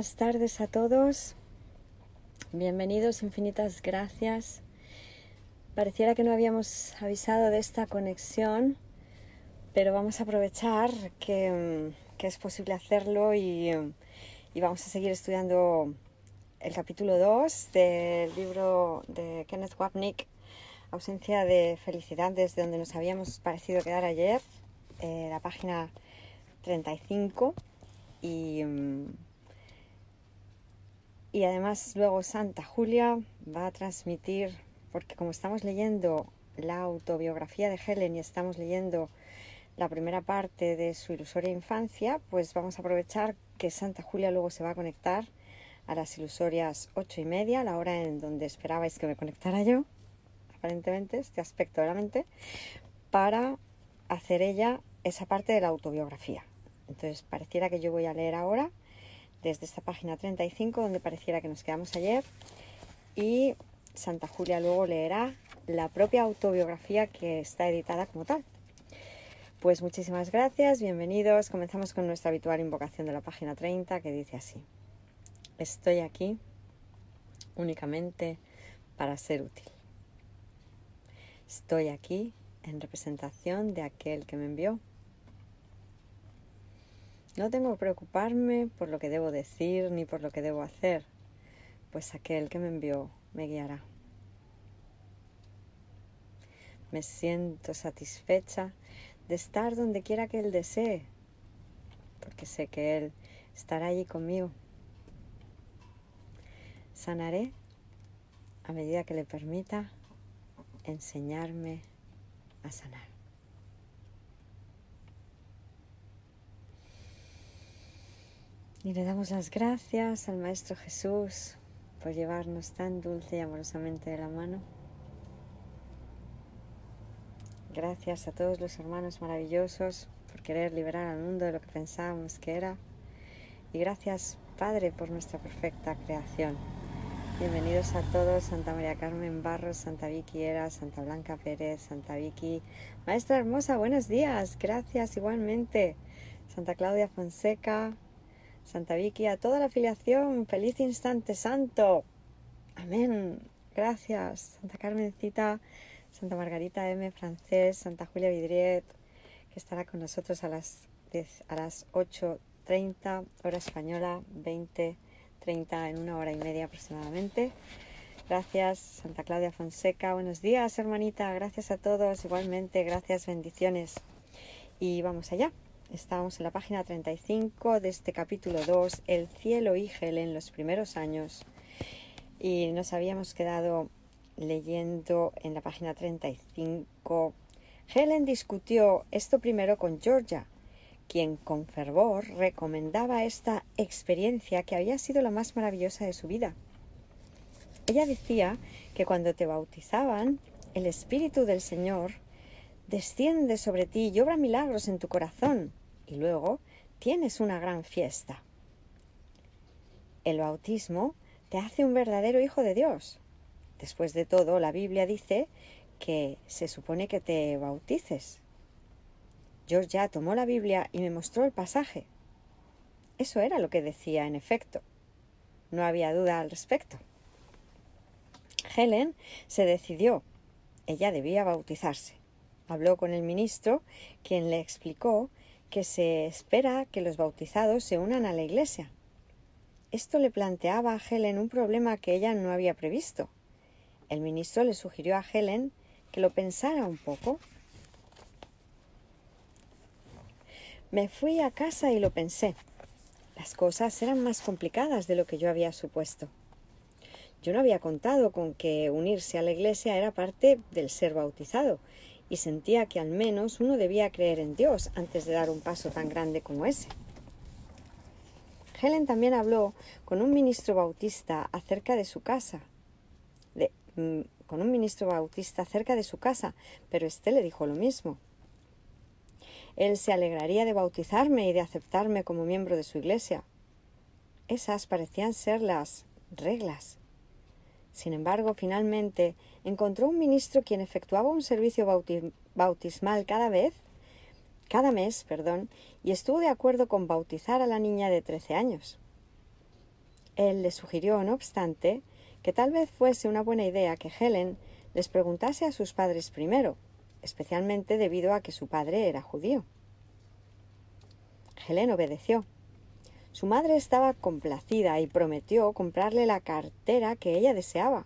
buenas tardes a todos. Bienvenidos, infinitas gracias. Pareciera que no habíamos avisado de esta conexión, pero vamos a aprovechar que es posible hacerlo y vamos a seguir estudiando el capítulo 2 del libro de Kenneth Wapnick, Ausencia de felicidad, desde donde nos habíamos parecido quedar ayer, la página 35. Y además luego Santa Julia va a transmitir, porque como estamos leyendo la autobiografía de Helen y estamos leyendo la primera parte de su ilusoria infancia, pues vamos a aprovechar que Santa Julia luego se va a conectar a las ilusorias 8:30, la hora en donde esperabais que me conectara yo, aparentemente, este aspecto de la mente, para hacer ella esa parte de la autobiografía. Entonces pareciera que yo voy a leer ahora desde esta página 35, donde pareciera que nos quedamos ayer, y Santa Julia luego leerá la propia autobiografía que está editada como tal. Pues muchísimas gracias, bienvenidos. Comenzamos con nuestra habitual invocación de la página 30, que dice así: estoy aquí únicamente para ser útil. Estoy aquí en representación de aquel que me envió. No tengo que preocuparme por lo que debo decir ni por lo que debo hacer, pues aquel que me envió me guiará. Me siento satisfecha de estar donde quiera que Él desee, porque sé que Él estará allí conmigo. Sanaré a medida que le permita enseñarme a sanar. Y le damos las gracias al Maestro Jesús por llevarnos tan dulce y amorosamente de la mano. Gracias a todos los hermanos maravillosos por querer liberar al mundo de lo que pensábamos que era. Y gracias, Padre, por nuestra perfecta creación. Bienvenidos a todos, Santa María Carmen Barros, Santa Vicky Era, Santa Blanca Pérez, Santa Vicky. Maestra hermosa, buenos días, gracias igualmente. Santa Claudia Fonseca, Santa Vicky, a toda la afiliación, feliz instante santo. Amén. Gracias. Santa Carmencita, Santa Margarita M. Francés, Santa Julia Vidriet, que estará con nosotros a las 8:30, hora española, 20:30, en 1 hora y media aproximadamente. Gracias, Santa Claudia Fonseca. Buenos días, hermanita. Gracias a todos. Igualmente, gracias, bendiciones. Y vamos allá. Estamos en la página 35 de este capítulo 2, El cielo y Helen, los primeros años. Y nos habíamos quedado leyendo en la página 35. Helen discutió esto primero con Georgia, quien con fervor recomendaba esta experiencia que había sido la más maravillosa de su vida. Ella decía que cuando te bautizaban, el Espíritu del Señor desciende sobre ti y obra milagros en tu corazón. Y luego tienes una gran fiesta. El bautismo te hace un verdadero hijo de Dios. Después de todo, la Biblia dice que se supone que te bautices. Georgia tomó la Biblia y me mostró el pasaje. Eso era lo que decía, en efecto. No había duda al respecto. Helen se decidió. Ella debía bautizarse. Habló con el ministro, quien le explicó que se espera que los bautizados se unan a la iglesia. Esto le planteaba a Helen un problema que ella no había previsto. El ministro le sugirió a Helen que lo pensara un poco. Me fui a casa y lo pensé. Las cosas eran más complicadas de lo que yo había supuesto. Yo no había contado con que unirse a la iglesia era parte del ser bautizado, y sentía que al menos uno debía creer en Dios antes de dar un paso tan grande como ese. Helen también habló con un ministro bautista acerca de su casa. Pero éste le dijo lo mismo. Él se alegraría de bautizarme y de aceptarme como miembro de su iglesia. Esas parecían ser las reglas. Sin embargo, finalmente encontró un ministro quien efectuaba un servicio bautismal cada mes, y estuvo de acuerdo con bautizar a la niña de 13 años. Él le sugirió, no obstante, que tal vez fuese una buena idea que Helen les preguntase a sus padres primero, especialmente debido a que su padre era judío. Helen obedeció. Su madre estaba complacida y prometió comprarle la cartera que ella deseaba,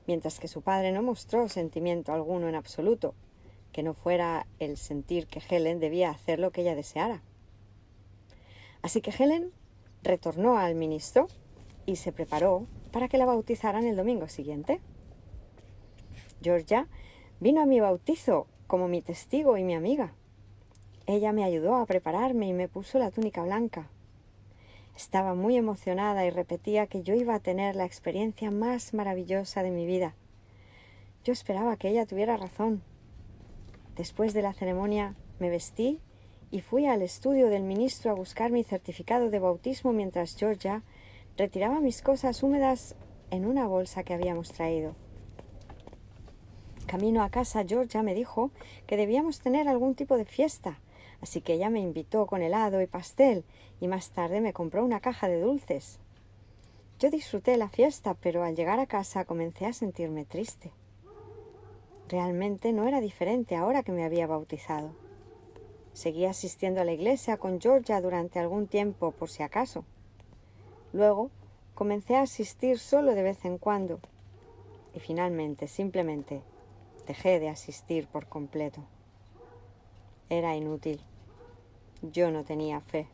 mientras que su padre no mostró sentimiento alguno en absoluto, que no fuera el sentir que Helen debía hacer lo que ella deseara. Así que Helen retornó al ministro y se preparó para que la bautizaran el domingo siguiente. Georgia vino a mi bautizo como mi testigo y mi amiga. Ella me ayudó a prepararme y me puso la túnica blanca. Estaba muy emocionada y repetía que yo iba a tener la experiencia más maravillosa de mi vida. Yo esperaba que ella tuviera razón. Después de la ceremonia me vestí y fui al estudio del ministro a buscar mi certificado de bautismo mientras Georgia retiraba mis cosas húmedas en una bolsa que habíamos traído. Camino a casa, Georgia me dijo que debíamos tener algún tipo de fiesta, así que ella me invitó con helado y pastel y más tarde me compró una caja de dulces. Yo disfruté la fiesta, pero al llegar a casa comencé a sentirme triste. Realmente no era diferente ahora que me había bautizado. Seguí asistiendo a la iglesia con Georgia durante algún tiempo, por si acaso. Luego comencé a asistir solo de vez en cuando y finalmente, simplemente, dejé de asistir por completo. Era inútil. Yo no tenía fe.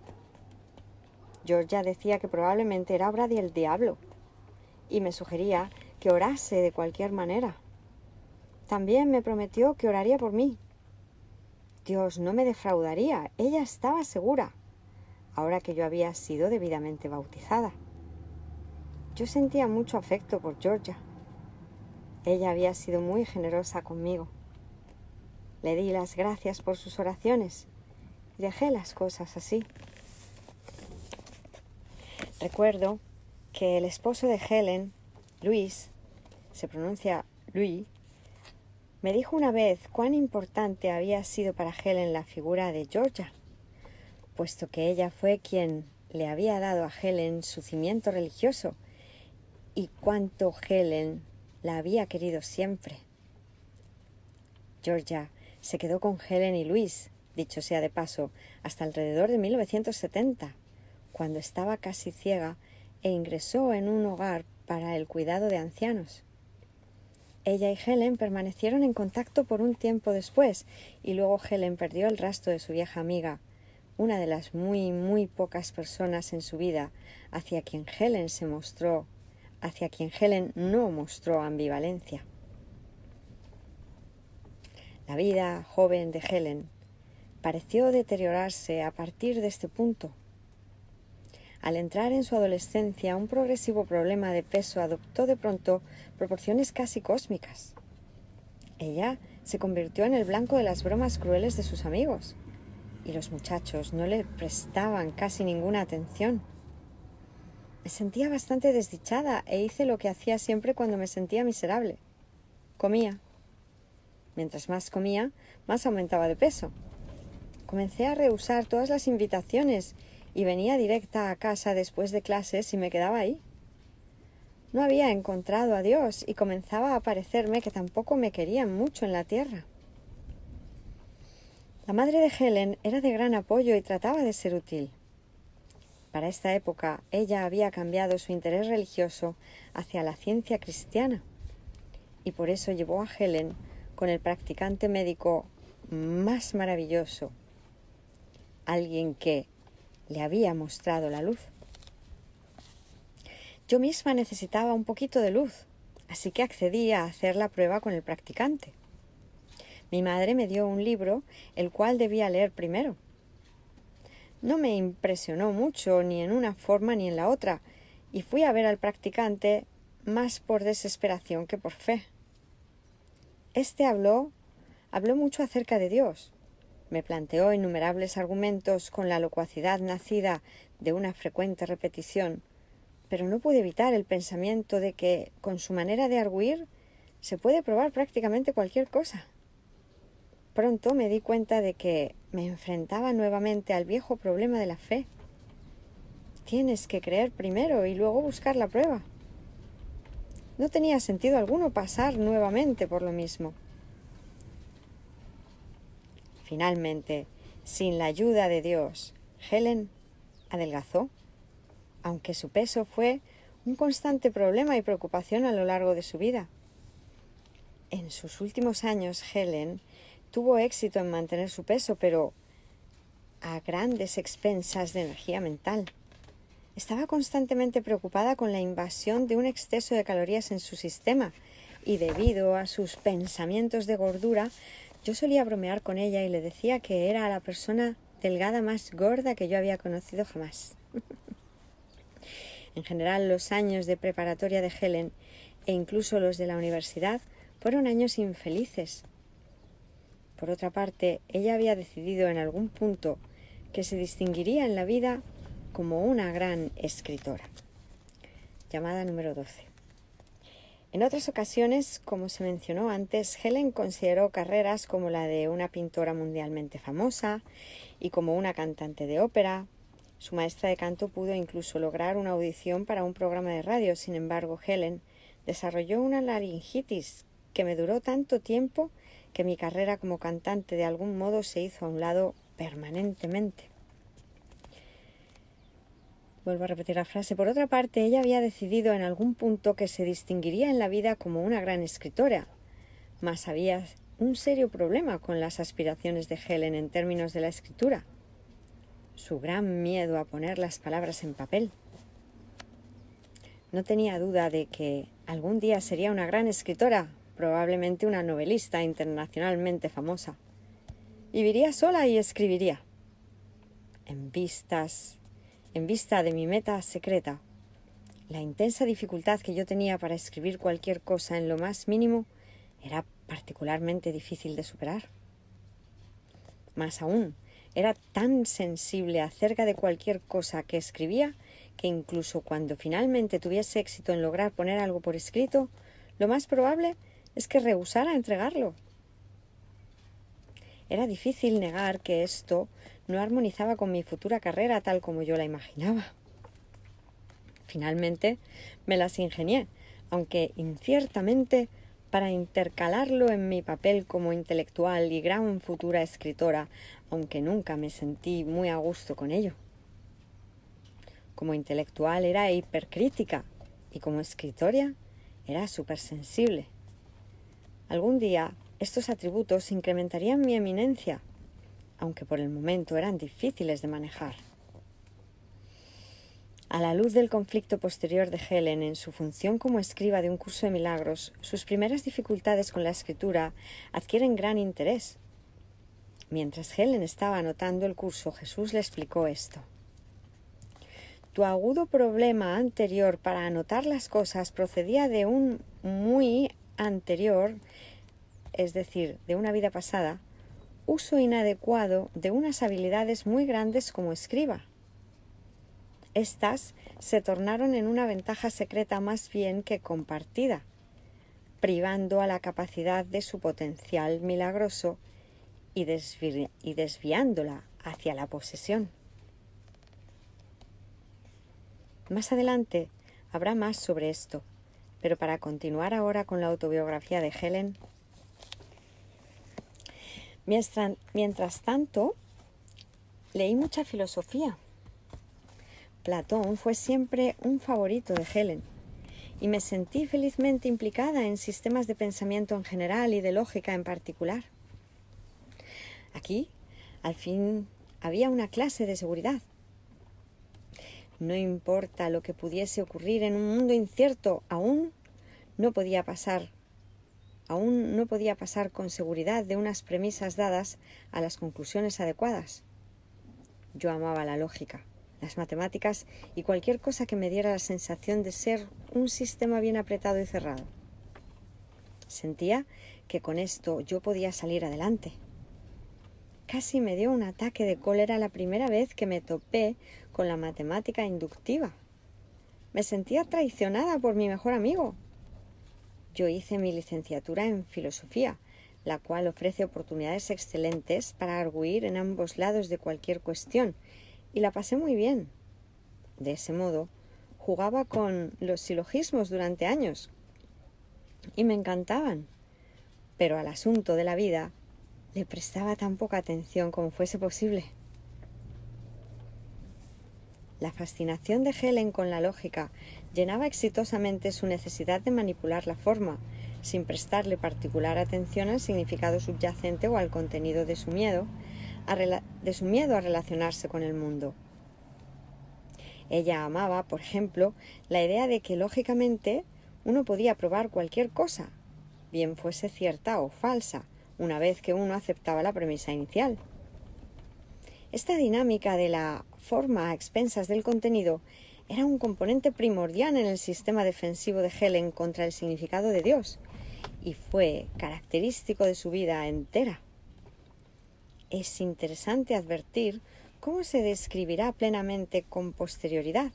Georgia decía que probablemente era obra del diablo y me sugería que orase de cualquier manera. También me prometió que oraría por mí. Dios no me defraudaría, ella estaba segura, ahora que yo había sido debidamente bautizada. Yo sentía mucho afecto por Georgia. Ella había sido muy generosa conmigo. Le di las gracias por sus oraciones y dejé las cosas así. Recuerdo que el esposo de Helen, Luis, se pronuncia Louis, me dijo una vez cuán importante había sido para Helen la figura de Georgia, puesto que ella fue quien le había dado a Helen su cimiento religioso y cuánto Helen la había querido siempre. Georgia se quedó con Helen y Luis, dicho sea de paso, hasta alrededor de 1970, cuando estaba casi ciega e ingresó en un hogar para el cuidado de ancianos. Ella y Helen permanecieron en contacto por un tiempo después y luego Helen perdió el rastro de su vieja amiga, una de las muy pocas personas en su vida hacia quien Helen no mostró ambivalencia. La vida joven de Helen pareció deteriorarse a partir de este punto. Al entrar en su adolescencia, un progresivo problema de peso adoptó de pronto proporciones casi cósmicas. Ella se convirtió en el blanco de las bromas crueles de sus amigos, y los muchachos no le prestaban casi ninguna atención. Me sentía bastante desdichada e hice lo que hacía siempre cuando me sentía miserable. Comía. Mientras más comía, más aumentaba de peso. Comencé a rehusar todas las invitaciones y venía directa a casa después de clases y me quedaba ahí. No había encontrado a Dios y comenzaba a parecerme que tampoco me querían mucho en la tierra. La madre de Helen era de gran apoyo y trataba de ser útil. Para esta época, ella había cambiado su interés religioso hacia la ciencia cristiana y por eso llevó a Helen con el practicante médico más maravilloso, alguien que le había mostrado la luz. Yo misma necesitaba un poquito de luz, así que accedí a hacer la prueba con el practicante. Mi madre me dio un libro, el cual debía leer primero. No me impresionó mucho ni en una forma ni en la otra, y fui a ver al practicante más por desesperación que por fe. Este habló mucho acerca de Dios. Me planteó innumerables argumentos con la locuacidad nacida de una frecuente repetición, pero no pude evitar el pensamiento de que, con su manera de arguir, se puede probar prácticamente cualquier cosa. Pronto me di cuenta de que me enfrentaba nuevamente al viejo problema de la fe. tienes que creer primero y luego buscar la prueba. No tenía sentido alguno pasar nuevamente por lo mismo. Finalmente, sin la ayuda de Dios, Helen adelgazó, aunque su peso fue un constante problema y preocupación a lo largo de su vida. En sus últimos años, Helen tuvo éxito en mantener su peso, pero a grandes expensas de energía mental. Estaba constantemente preocupada con la invasión de un exceso de calorías en su sistema y debido a sus pensamientos de gordura, yo solía bromear con ella y le decía que era la persona delgada más gorda que yo había conocido jamás. En general, los años de preparatoria de Helen e incluso los de la universidad fueron años infelices. Por otra parte, ella había decidido en algún punto que se distinguiría en la vida como una gran escritora. Llamada número 12. En otras ocasiones, como se mencionó antes, Helen consideró carreras como la de una pintora mundialmente famosa y como una cantante de ópera. Su maestra de canto pudo incluso lograr una audición para un programa de radio. Sin embargo, Helen desarrolló una laringitis que me duró tanto tiempo que mi carrera como cantante de algún modo se hizo a un lado permanentemente. Vuelvo a repetir la frase. Por otra parte, ella había decidido en algún punto que se distinguiría en la vida como una gran escritora, mas había un serio problema con las aspiraciones de Helen en términos de la escritura. Su gran miedo a poner las palabras en papel. No tenía duda de que algún día sería una gran escritora, probablemente una novelista internacionalmente famosa. Viviría sola y escribiría. En vista de mi meta secreta, la intensa dificultad que yo tenía para escribir cualquier cosa en lo más mínimo era particularmente difícil de superar. Más aún, era tan sensible acerca de cualquier cosa que escribía que incluso cuando finalmente tuviese éxito en lograr poner algo por escrito, lo más probable es que rehusara entregarlo. Era difícil negar que esto no armonizaba con mi futura carrera tal como yo la imaginaba. Finalmente me las ingenié, aunque inciertamente, para intercalarlo en mi papel como intelectual y gran futura escritora, aunque nunca me sentí muy a gusto con ello. Como intelectual era hipercrítica y como escritora era supersensible. Algún día estos atributos incrementarían mi eminencia, aunque por el momento eran difíciles de manejar. A la luz del conflicto posterior de Helen en su función como escriba de un curso de milagros, sus primeras dificultades con la escritura adquieren gran interés. Mientras Helen estaba anotando el curso, Jesús le explicó esto. Tu agudo problema anterior para anotar las cosas procedía de un muy anterior, es decir, de una vida pasada, uso inadecuado de unas habilidades muy grandes como escriba. Estas se tornaron en una ventaja secreta más bien que compartida, privando a la capacidad de su potencial milagroso y desviándola hacia la posesión. Más adelante habrá más sobre esto, pero para continuar ahora con la autobiografía de Helen. Mientras tanto, leí mucha filosofía. Platón fue siempre un favorito de Helen y me sentí felizmente implicada en sistemas de pensamiento en general y de lógica en particular. Aquí, al fin, había una clase de seguridad. No importa lo que pudiese ocurrir en un mundo incierto, aún no podía pasar con seguridad de unas premisas dadas a las conclusiones adecuadas. Yo amaba la lógica, las matemáticas y cualquier cosa que me diera la sensación de ser un sistema bien apretado y cerrado. Sentía que con esto yo podía salir adelante. Casi me dio un ataque de cólera la primera vez que me topé con la matemática inductiva. Me sentía traicionada por mi mejor amigo. Yo hice mi licenciatura en filosofía, la cual ofrece oportunidades excelentes para arguir en ambos lados de cualquier cuestión, y la pasé muy bien. De ese modo, jugaba con los silogismos durante años y me encantaban, pero al asunto de la vida le prestaba tan poca atención como fuese posible. La fascinación de Helen con la lógica llenaba exitosamente su necesidad de manipular la forma, sin prestarle particular atención al significado subyacente o al contenido de su miedo a relacionarse con el mundo. Ella amaba, por ejemplo, la idea de que lógicamente uno podía probar cualquier cosa, bien fuese cierta o falsa, una vez que uno aceptaba la premisa inicial. Esta dinámica de la forma a expensas del contenido era un componente primordial en el sistema defensivo de Helen contra el significado de Dios y fue característico de su vida entera. Es interesante advertir cómo se describirá plenamente con posterioridad,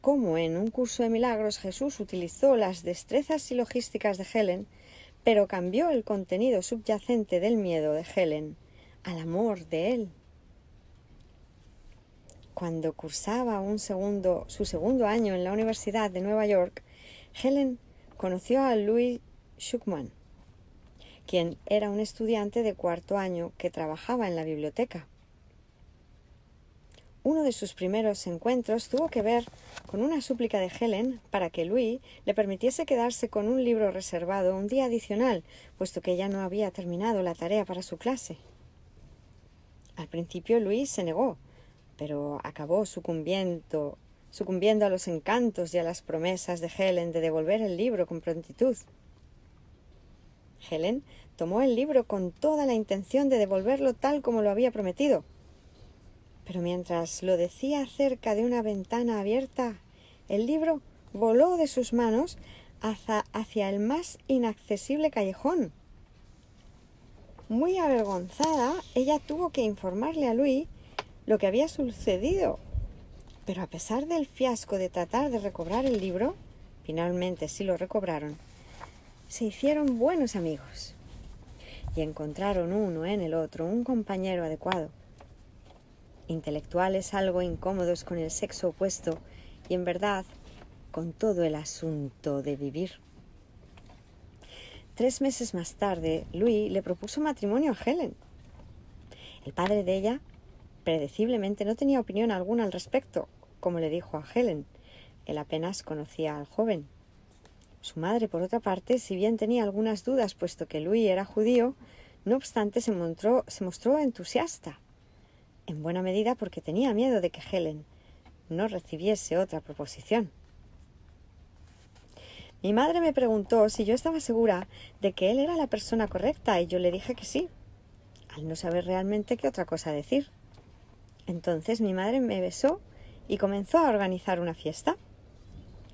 cómo en un curso de milagros Jesús utilizó las destrezas silogísticas de Helen, pero cambió el contenido subyacente del miedo de Helen al amor de él. Cuando cursaba su segundo año en la Universidad de Nueva York, Helen conoció a Louis Schuckman, quien era un estudiante de cuarto año que trabajaba en la biblioteca. Uno de sus primeros encuentros tuvo que ver con una súplica de Helen para que Louis le permitiese quedarse con un libro reservado un día adicional, puesto que ella no había terminado la tarea para su clase. Al principio Louis se negó, pero acabó sucumbiendo a los encantos y a las promesas de Helen de devolver el libro con prontitud. Helen tomó el libro con toda la intención de devolverlo tal como lo había prometido, pero mientras lo decía cerca de una ventana abierta, el libro voló de sus manos hacia el más inaccesible callejón. Muy avergonzada, ella tuvo que informarle a Louis lo que había sucedido, pero a pesar del fiasco de tratar de recobrar el libro, finalmente sí lo recobraron, se hicieron buenos amigos y encontraron uno en el otro un compañero adecuado. Intelectuales algo incómodos con el sexo opuesto y en verdad con todo el asunto de vivir. 3 meses más tarde, Louis le propuso matrimonio a Helen. El padre de ella predeciblemente no tenía opinión alguna al respecto, como le dijo a Helen. Él apenas conocía al joven. Su madre, por otra parte, si bien tenía algunas dudas, puesto que Louis era judío, no obstante se mostró entusiasta, en buena medida porque tenía miedo de que Helen no recibiese otra proposición. Mi madre me preguntó si yo estaba segura de que él era la persona correcta y yo le dije que sí, al no saber realmente qué otra cosa decir. Entonces mi madre me besó y comenzó a organizar una fiesta.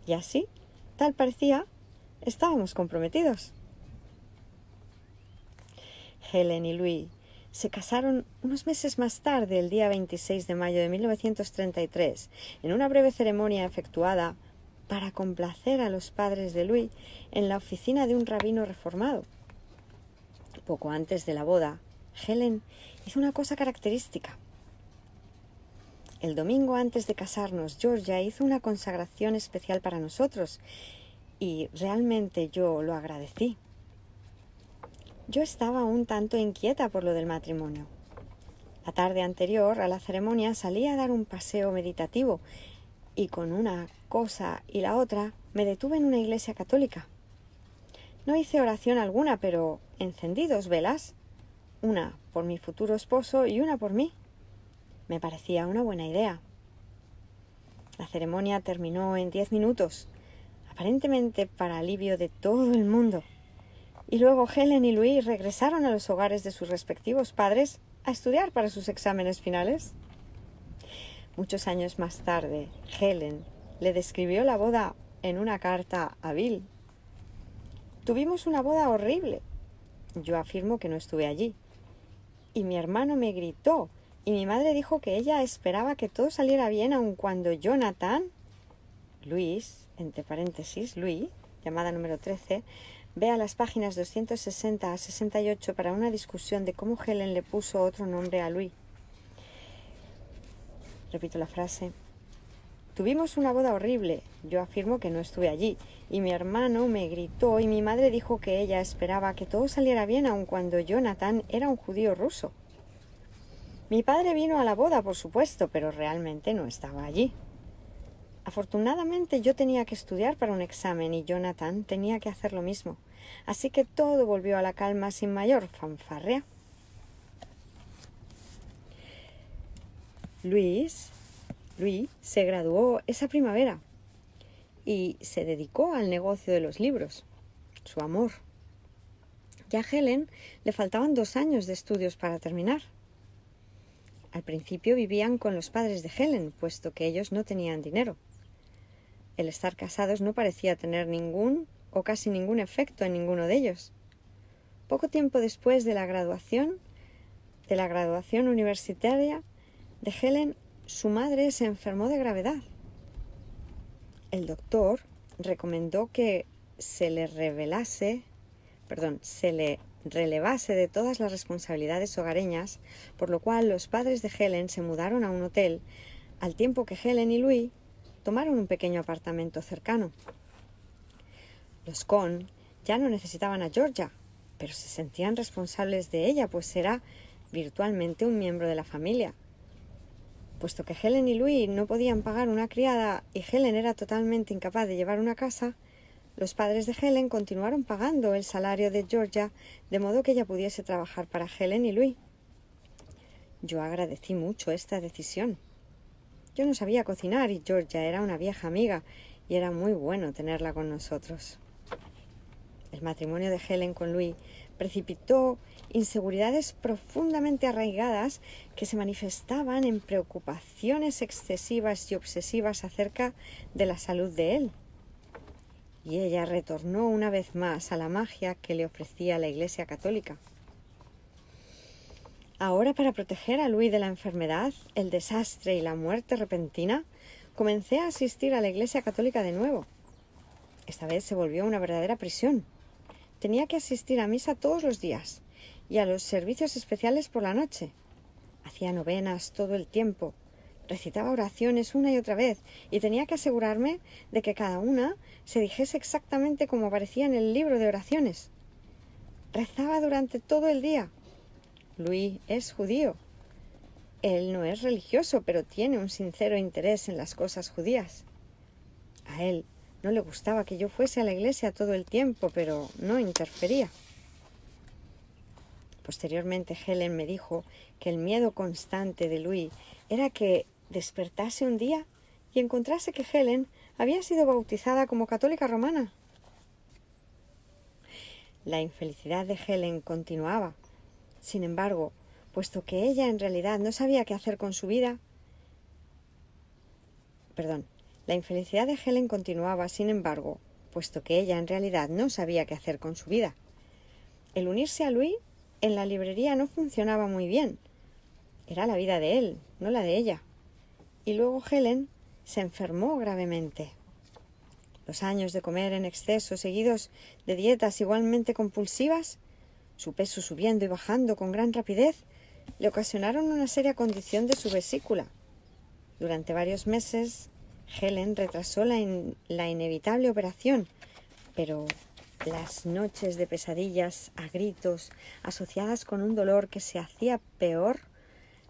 Y así, tal parecía, estábamos comprometidos. Helen y Louis se casaron unos meses más tarde, el día 26 de mayo de 1933, en una breve ceremonia efectuada para complacer a los padres de Louis en la oficina de un rabino reformado. Poco antes de la boda, Helen hizo una cosa característica. El domingo antes de casarnos, Georgia hizo una consagración especial para nosotros y realmente yo lo agradecí. Yo estaba un tanto inquieta por lo del matrimonio. La tarde anterior a la ceremonia salí a dar un paseo meditativo y con una cosa y la otra me detuve en una iglesia católica. No hice oración alguna, pero encendí 2 velas, una por mi futuro esposo y una por mí. Me parecía una buena idea. La ceremonia terminó en 10 minutos, aparentemente para alivio de todo el mundo. Y luego Helen y Louis regresaron a los hogares de sus respectivos padres a estudiar para sus exámenes finales. Muchos años más tarde, Helen le describió la boda en una carta a Bill. Tuvimos una boda horrible. Yo afirmo que no estuve allí. Y mi hermano me gritó, y mi madre dijo que ella esperaba que todo saliera bien aun cuando Jonathan, Luis, entre paréntesis, Louis, llamada número 13, vea las páginas 260 a 68 para una discusión de cómo Helen le puso otro nombre a Louis. Repito la frase. Tuvimos una boda horrible. Yo afirmo que no estuve allí. Y mi hermano me gritó y mi madre dijo que ella esperaba que todo saliera bien aun cuando Jonathan era un judío ruso. Mi padre vino a la boda, por supuesto, pero realmente no estaba allí. Afortunadamente yo tenía que estudiar para un examen y Jonathan tenía que hacer lo mismo. Así que todo volvió a la calma sin mayor fanfarria. Luis se graduó esa primavera y se dedicó al negocio de los libros, su amor. Ya a Helen le faltaban 2 años de estudios para terminar. Al principio vivían con los padres de Helen, puesto que ellos no tenían dinero. El estar casados no parecía tener ningún o casi ningún efecto en ninguno de ellos. Poco tiempo después de la graduación universitaria de Helen, su madre se enfermó de gravedad. El doctor recomendó que se le relevase de todas las responsabilidades hogareñas, por lo cual los padres de Helen se mudaron a un hotel, al tiempo que Helen y Louis tomaron un pequeño apartamento cercano. Los Cohn ya no necesitaban a Georgia, pero se sentían responsables de ella, pues era virtualmente un miembro de la familia. Puesto que Helen y Louis no podían pagar una criada y Helen era totalmente incapaz de llevar una casa, los padres de Helen continuaron pagando el salario de Georgia, de modo que ella pudiese trabajar para Helen y Louis. Yo agradecí mucho esta decisión. Yo no sabía cocinar y Georgia era una vieja amiga y era muy bueno tenerla con nosotros. El matrimonio de Helen con Louis precipitó inseguridades profundamente arraigadas que se manifestaban en preocupaciones excesivas y obsesivas acerca de la salud de él. Y ella retornó una vez más a la magia que le ofrecía la Iglesia Católica. Ahora, para proteger a Louis de la enfermedad, el desastre y la muerte repentina, comencé a asistir a la Iglesia Católica de nuevo. Esta vez se volvió una verdadera prisión. Tenía que asistir a misa todos los días y a los servicios especiales por la noche. Hacía novenas todo el tiempo, recitaba oraciones una y otra vez y tenía que asegurarme de que cada una se dijese exactamente como aparecía en el libro de oraciones. Rezaba durante todo el día. Louis es judío. Él no es religioso, pero tiene un sincero interés en las cosas judías. A él no le gustaba que yo fuese a la iglesia todo el tiempo, pero no interfería. Posteriormente, Helen me dijo que el miedo constante de Louis era que despertase un día y encontrase que Helen había sido bautizada como católica romana. La infelicidad de Helen continuaba. Sin embargo, puesto que ella en realidad no sabía qué hacer con su vida, la infelicidad de Helen continuaba, sin embargo, puesto que ella en realidad no sabía qué hacer con su vida. El unirse a Louis en la librería no funcionaba muy bien. Era la vida de él, no la de ella. Y luego Helen se enfermó gravemente. Los años de comer en exceso, seguidos de dietas igualmente compulsivas, su peso subiendo y bajando con gran rapidez, le ocasionaron una seria condición de su vesícula. Durante varios meses, Helen retrasó la inevitable operación, pero las noches de pesadillas a gritos, asociadas con un dolor que se hacía peor,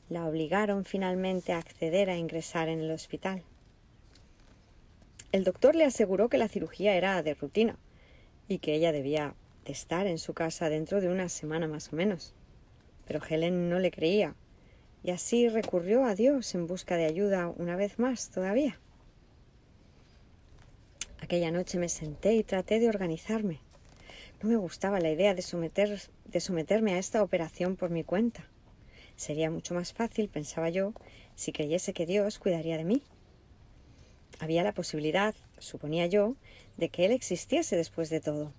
la obligaron finalmente a acceder a ingresar en el hospital. El doctor le aseguró que la cirugía era de rutina y que ella debía de estar en su casa dentro de una semana más o menos. Pero Helen no le creía y así recurrió a Dios en busca de ayuda una vez más todavía. Aquella noche me senté y traté de organizarme. No me gustaba la idea de someterme a esta operación por mi cuenta. Sería mucho más fácil, pensaba yo, si creyese que Dios cuidaría de mí. Había la posibilidad, suponía yo, de que Él existiese después de todo.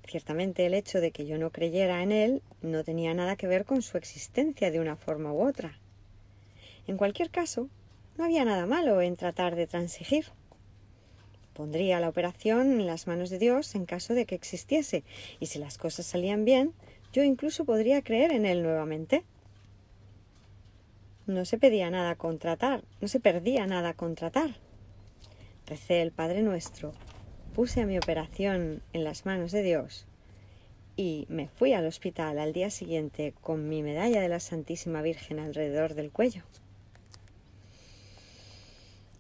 Ciertamente el hecho de que yo no creyera en Él no tenía nada que ver con su existencia de una forma u otra. En cualquier caso, no había nada malo en tratar de transigir. Pondría la operación en las manos de Dios en caso de que existiese, y si las cosas salían bien, yo incluso podría creer en Él nuevamente. no se perdía nada con tratar. Recé el Padre Nuestro, puse mi operación en las manos de Dios y me fui al hospital al día siguiente con mi medalla de la Santísima Virgen alrededor del cuello.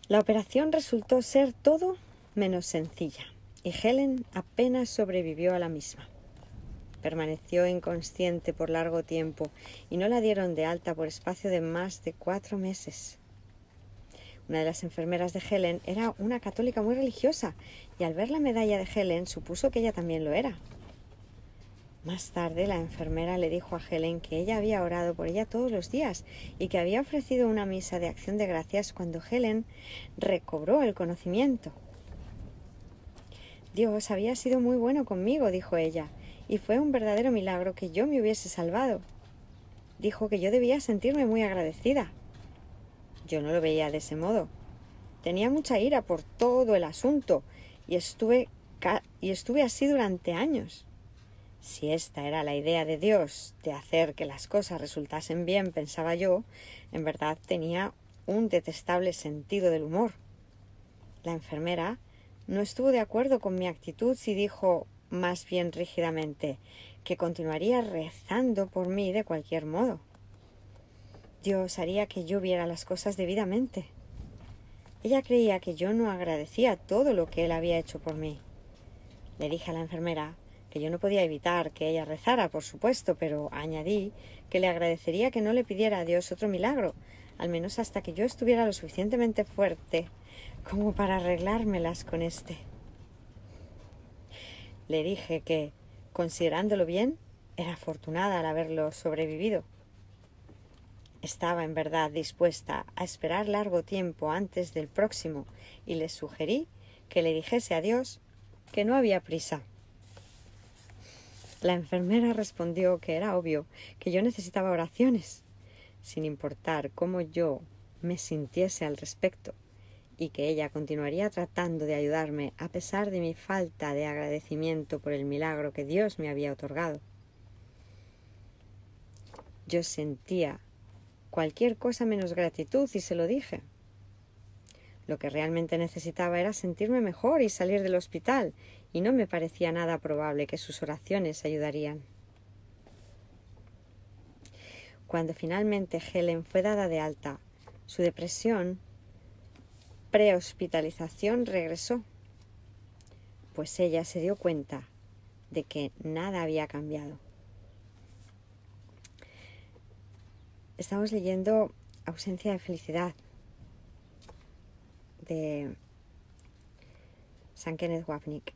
La operación resultó ser todo menos sencilla y Helen apenas sobrevivió a la misma. Permaneció inconsciente por largo tiempo y no la dieron de alta por espacio de más de 4 meses. Una de las enfermeras de Helen era una católica muy religiosa y al ver la medalla de Helen supuso que ella también lo era. Más tarde la enfermera le dijo a Helen que ella había orado por ella todos los días y que había ofrecido una misa de acción de gracias cuando Helen recobró el conocimiento. Dios había sido muy bueno conmigo, dijo ella, y fue un verdadero milagro que yo me hubiese salvado. Dijo que yo debía sentirme muy agradecida. Yo no lo veía de ese modo. Tenía mucha ira por todo el asunto y estuve así durante años. Si esta era la idea de Dios, de hacer que las cosas resultasen bien, pensaba yo, en verdad tenía un detestable sentido del humor. La enfermera no estuvo de acuerdo con mi actitud y dijo, más bien rígidamente, que continuaría rezando por mí de cualquier modo. Dios haría que yo viera las cosas debidamente. Ella creía que yo no agradecía todo lo que Él había hecho por mí. Le dije a la enfermera que yo no podía evitar que ella rezara, por supuesto, pero añadí que le agradecería que no le pidiera a Dios otro milagro, al menos hasta que yo estuviera lo suficientemente fuerte como para arreglármelas con este. Le dije que, considerándolo bien, era afortunada al haberlo sobrevivido. Estaba en verdad dispuesta a esperar largo tiempo antes del próximo y le sugerí que le dijese a Dios que no había prisa. La enfermera respondió que era obvio que yo necesitaba oraciones, sin importar cómo yo me sintiese al respecto, y que ella continuaría tratando de ayudarme a pesar de mi falta de agradecimiento por el milagro que Dios me había otorgado. Yo sentía cualquier cosa menos gratitud y se lo dije. Lo que realmente necesitaba era sentirme mejor y salir del hospital, y no me parecía nada probable que sus oraciones ayudarían. Cuando finalmente Helen fue dada de alta, su depresión pre-hospitalización regresó, pues ella se dio cuenta de que nada había cambiado. Estamos leyendo Ausencia de felicidad de San Kenneth Wapnick.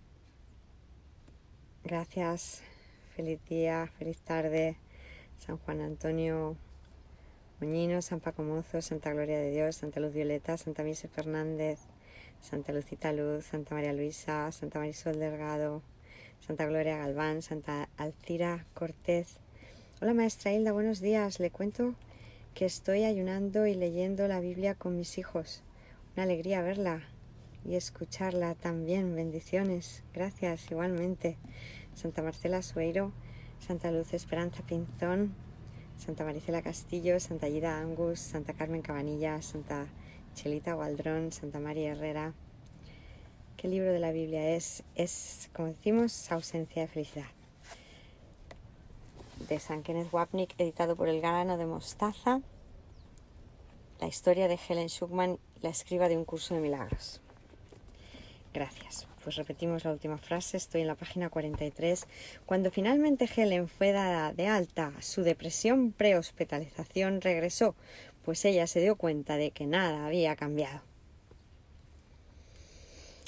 Gracias, feliz día, feliz tarde, San Juan Antonio Moñino, San Paco Mozo, Santa Gloria de Dios, Santa Luz Violeta, Santa Mise Fernández, Santa Lucita Luz, Santa María Luisa, Santa Marisol Delgado, Santa Gloria Galván, Santa Alcira Cortez. Hola Maestra Hilda, buenos días. Le cuento que estoy ayunando y leyendo la Biblia con mis hijos. Una alegría verla y escucharla también. Bendiciones. Gracias, igualmente. Santa Marcela Sueiro, Santa Luz Esperanza Pinzón, Santa Maricela Castillo, Santa Aida Angus, Santa Carmen Cabanilla, Santa Chelita Gualdrón, Santa María Herrera. ¿Qué libro de la Biblia es? Es, como decimos, Ausencia de felicidad, de San Kenneth Wapnick, editado por el Grano de Mostaza. La historia de Helen Schucman, la escriba de un curso de milagros. Gracias. Pues repetimos la última frase, estoy en la página 43. Cuando finalmente Helen fue dada de alta, su depresión pre-hospitalización regresó, pues ella se dio cuenta de que nada había cambiado.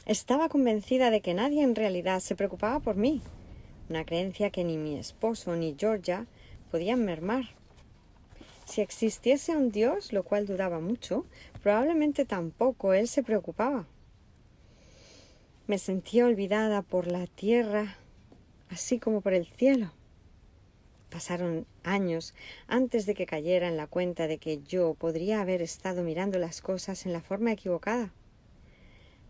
Estaba convencida de que nadie en realidad se preocupaba por mí, una creencia que ni mi esposo ni Georgia podían mermar. Si existiese un Dios, lo cual dudaba mucho, probablemente tampoco él se preocupaba. Me sentía olvidada por la tierra, así como por el cielo. Pasaron años antes de que cayera en la cuenta de que yo podría haber estado mirando las cosas en la forma equivocada.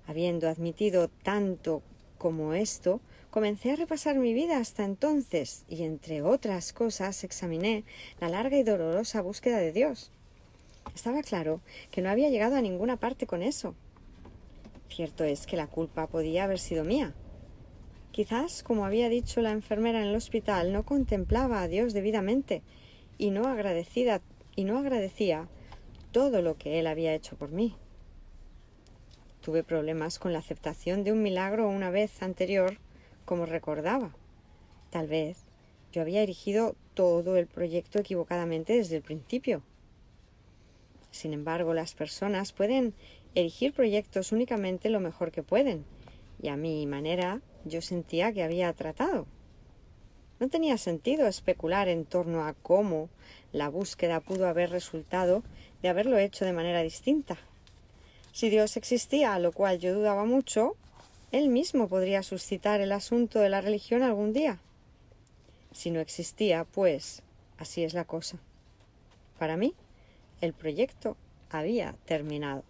Habiendo admitido tanto como esto, comencé a repasar mi vida hasta entonces y, entre otras cosas, examiné la larga y dolorosa búsqueda de Dios. Estaba claro que no había llegado a ninguna parte con eso. Cierto es que la culpa podía haber sido mía. Quizás, como había dicho la enfermera en el hospital, no contemplaba a Dios debidamente y no agradecía todo lo que Él había hecho por mí. Tuve problemas con la aceptación de un milagro una vez anterior, como recordaba. Tal vez yo había erigido todo el proyecto equivocadamente desde el principio. Sin embargo, las personas pueden erigir proyectos únicamente lo mejor que pueden, y a mi manera yo sentía que había tratado. No tenía sentido especular en torno a cómo la búsqueda pudo haber resultado de haberlo hecho de manera distinta. Si Dios existía, lo cual yo dudaba mucho, Él mismo podría suscitar el asunto de la religión algún día. Si no existía, pues así es la cosa. Para mí, el proyecto había terminado.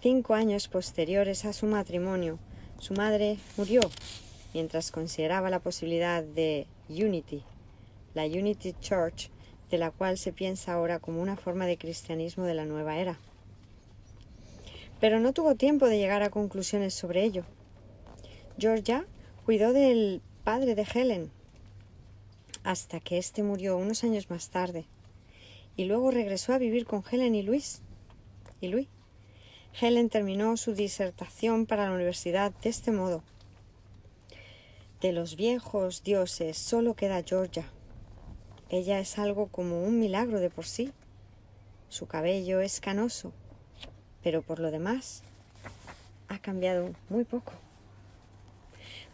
5 años posteriores a su matrimonio, su madre murió mientras consideraba la posibilidad de Unity, la Unity Church, de la cual se piensa ahora como una forma de cristianismo de la nueva era. Pero no tuvo tiempo de llegar a conclusiones sobre ello. Georgia cuidó del padre de Helen hasta que éste murió unos años más tarde, y luego regresó a vivir con Helen y Louis. Helen terminó su disertación para la universidad de este modo: de los viejos dioses solo queda Georgia. Ella es algo como un milagro de por sí. Su cabello es canoso, pero por lo demás ha cambiado muy poco.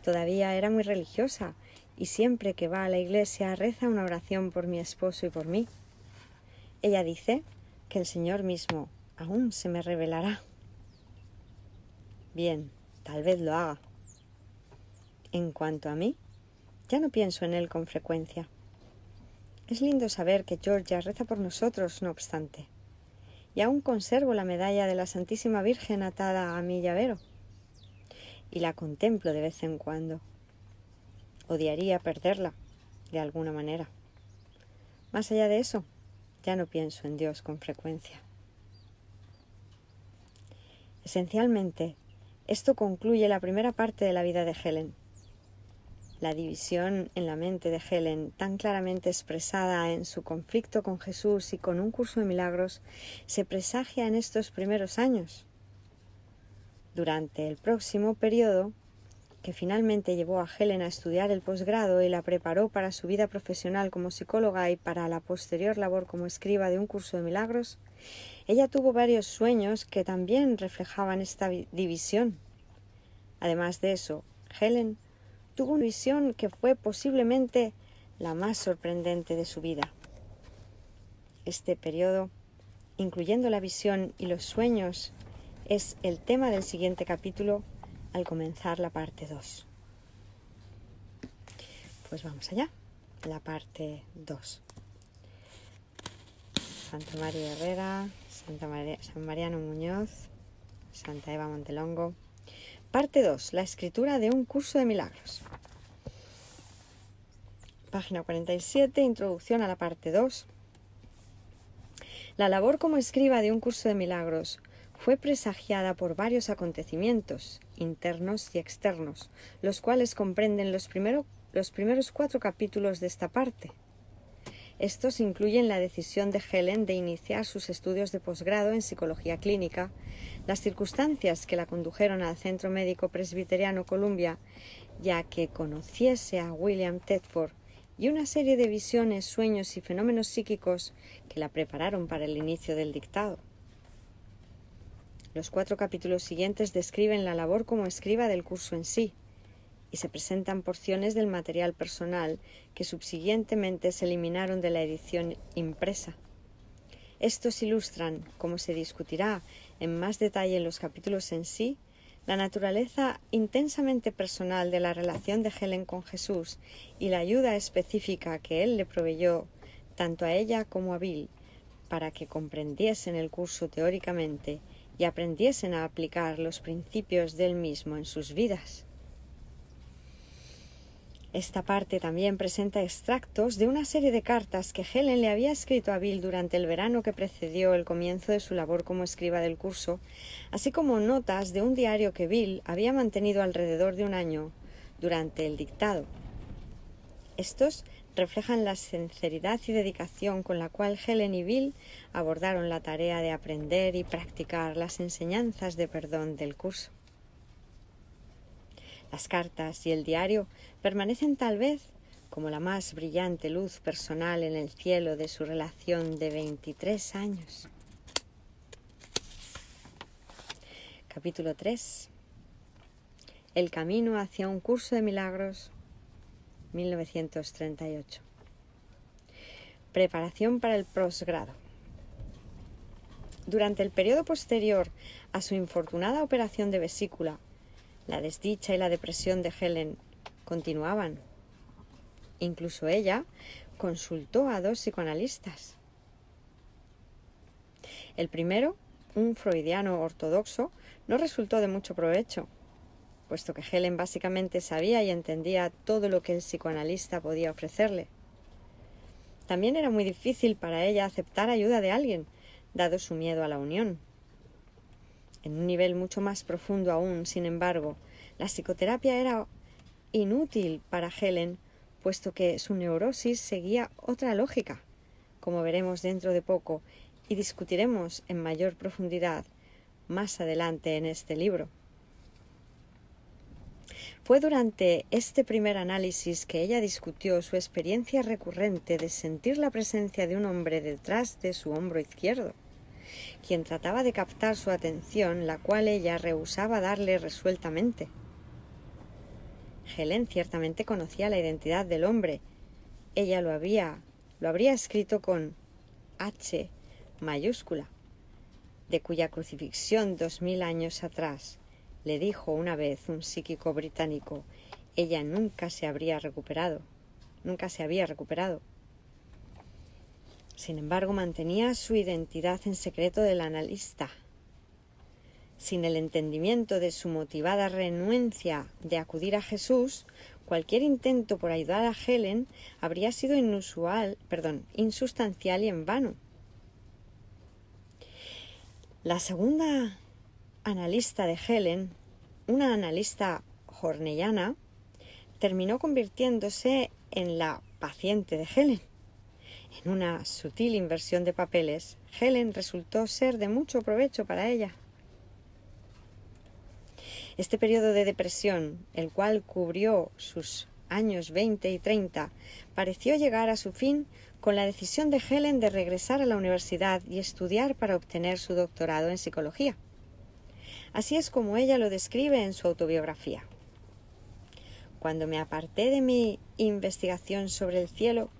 Todavía era muy religiosa y siempre que va a la iglesia reza una oración por mi esposo y por mí. Ella dice que el Señor mismo aún se me revelará. Bien, tal vez lo haga. En cuanto a mí, ya no pienso en él con frecuencia. Es lindo saber que Georgia reza por nosotros, no obstante. Y aún conservo la medalla de la Santísima Virgen atada a mi llavero. Y la contemplo de vez en cuando. Odiaría perderla, de alguna manera. Más allá de eso, ya no pienso en Dios con frecuencia. Esencialmente, esto concluye la primera parte de la vida de Helen. La división en la mente de Helen, tan claramente expresada en su conflicto con Jesús y con un curso de milagros, se presagia en estos primeros años. Durante el próximo periodo, que finalmente llevó a Helen a estudiar el posgrado y la preparó para su vida profesional como psicóloga y para la posterior labor como escriba de un curso de milagros, ella tuvo varios sueños que también reflejaban esta división. Además de eso, Helen tuvo una visión que fue posiblemente la más sorprendente de su vida. Este periodo, incluyendo la visión y los sueños, es el tema del siguiente capítulo al comenzar la parte 2. Pues vamos allá, la parte 2. Santa María Herrera, San Mariano Muñoz, Santa Eva Montelongo. Parte 2. La escritura de un curso de milagros. Página 47. Introducción a la parte 2. La labor como escriba de un curso de milagros fue presagiada por varios acontecimientos, internos y externos, los cuales comprenden los primeros 4 capítulos de esta parte. Estos incluyen la decisión de Helen de iniciar sus estudios de posgrado en psicología clínica, las circunstancias que la condujeron al Centro Médico Presbiteriano Columbia, ya que conociese a William Tedford, y una serie de visiones, sueños y fenómenos psíquicos que la prepararon para el inicio del dictado. Los 4 capítulos siguientes describen la labor como escriba del curso en sí, y se presentan porciones del material personal que subsiguientemente se eliminaron de la edición impresa. Estos ilustran, como se discutirá en más detalle en los capítulos en sí, la naturaleza intensamente personal de la relación de Helen con Jesús y la ayuda específica que Él le proveyó tanto a ella como a Bill para que comprendiesen el curso teóricamente y aprendiesen a aplicar los principios del mismo en sus vidas. Esta parte también presenta extractos de una serie de cartas que Helen le había escrito a Bill durante el verano que precedió el comienzo de su labor como escriba del curso, así como notas de un diario que Bill había mantenido alrededor de un año durante el dictado. Estos reflejan la sinceridad y dedicación con la cual Helen y Bill abordaron la tarea de aprender y practicar las enseñanzas de perdón del curso. Las cartas y el diario permanecen tal vez como la más brillante luz personal en el cielo de su relación de 23 años. Capítulo 3. El camino hacia un curso de milagros, 1938. Preparación para el posgrado. Durante el periodo posterior a su infortunada operación de vesícula, la desdicha y la depresión de Helen continuaban. Incluso ella consultó a 2 psicoanalistas. El primero, un freudiano ortodoxo, no resultó de mucho provecho, puesto que Helen básicamente sabía y entendía todo lo que el psicoanalista podía ofrecerle. También era muy difícil para ella aceptar ayuda de alguien, dado su miedo a la unión. En un nivel mucho más profundo aún, sin embargo, la psicoterapia era inútil para Helen, puesto que su neurosis seguía otra lógica, como veremos dentro de poco y discutiremos en mayor profundidad más adelante en este libro. Fue durante este primer análisis que ella discutió su experiencia recurrente de sentir la presencia de un hombre detrás de su hombro izquierdo, quien trataba de captar su atención, la cual ella rehusaba darle resueltamente. Helen ciertamente conocía la identidad del hombre. Ella lo habría escrito con H mayúscula, de cuya crucifixión 2000 años atrás le dijo una vez un psíquico británico, ella nunca se había recuperado. Sin embargo, mantenía su identidad en secreto del analista. Sin el entendimiento de su motivada renuencia de acudir a Jesús, cualquier intento por ayudar a Helen habría sido insustancial y en vano. La segunda analista de Helen, una analista horneyana, terminó convirtiéndose en la paciente de Helen. En una sutil inversión de papeles, Helen resultó ser de mucho provecho para ella. Este periodo de depresión, el cual cubrió sus años 20 y 30, pareció llegar a su fin con la decisión de Helen de regresar a la universidad y estudiar para obtener su doctorado en psicología. Así es como ella lo describe en su autobiografía. Cuando me aparté de mi investigación sobre el cielo,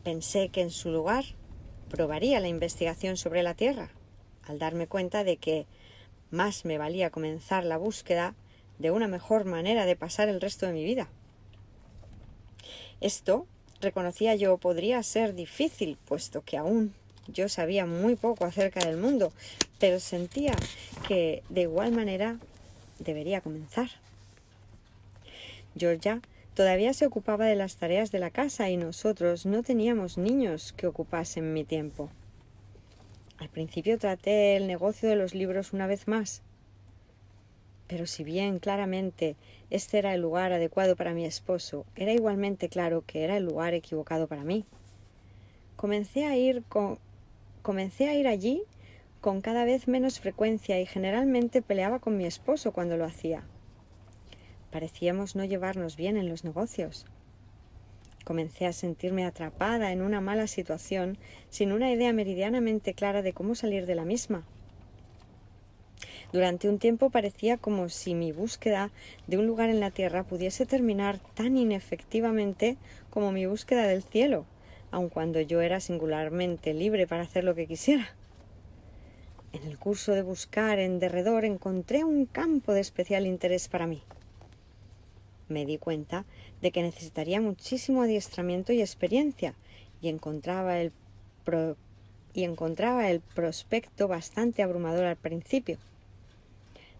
pensé que en su lugar probaría la investigación sobre la tierra, al darme cuenta de que más me valía comenzar la búsqueda de una mejor manera de pasar el resto de mi vida. Esto, reconocía yo, podría ser difícil, puesto que aún yo sabía muy poco acerca del mundo, pero sentía que de igual manera debería comenzar. Georgia todavía se ocupaba de las tareas de la casa y nosotros no teníamos niños que ocupasen mi tiempo. Al principio traté el negocio de los libros una vez más, pero si bien claramente este era el lugar adecuado para mi esposo, era igualmente claro que era el lugar equivocado para mí. Comencé a ir allí con cada vez menos frecuencia y generalmente peleaba con mi esposo cuando lo hacía. Parecíamos no llevarnos bien en los negocios. Comencé a sentirme atrapada en una mala situación sin una idea meridianamente clara de cómo salir de la misma. Durante un tiempo parecía como si mi búsqueda de un lugar en la tierra pudiese terminar tan inefectivamente como mi búsqueda del cielo, aun cuando yo era singularmente libre para hacer lo que quisiera. En el curso de buscar en derredor encontré un campo de especial interés para mí. Me di cuenta de que necesitaría muchísimo adiestramiento y experiencia, y encontraba el prospecto bastante abrumador al principio.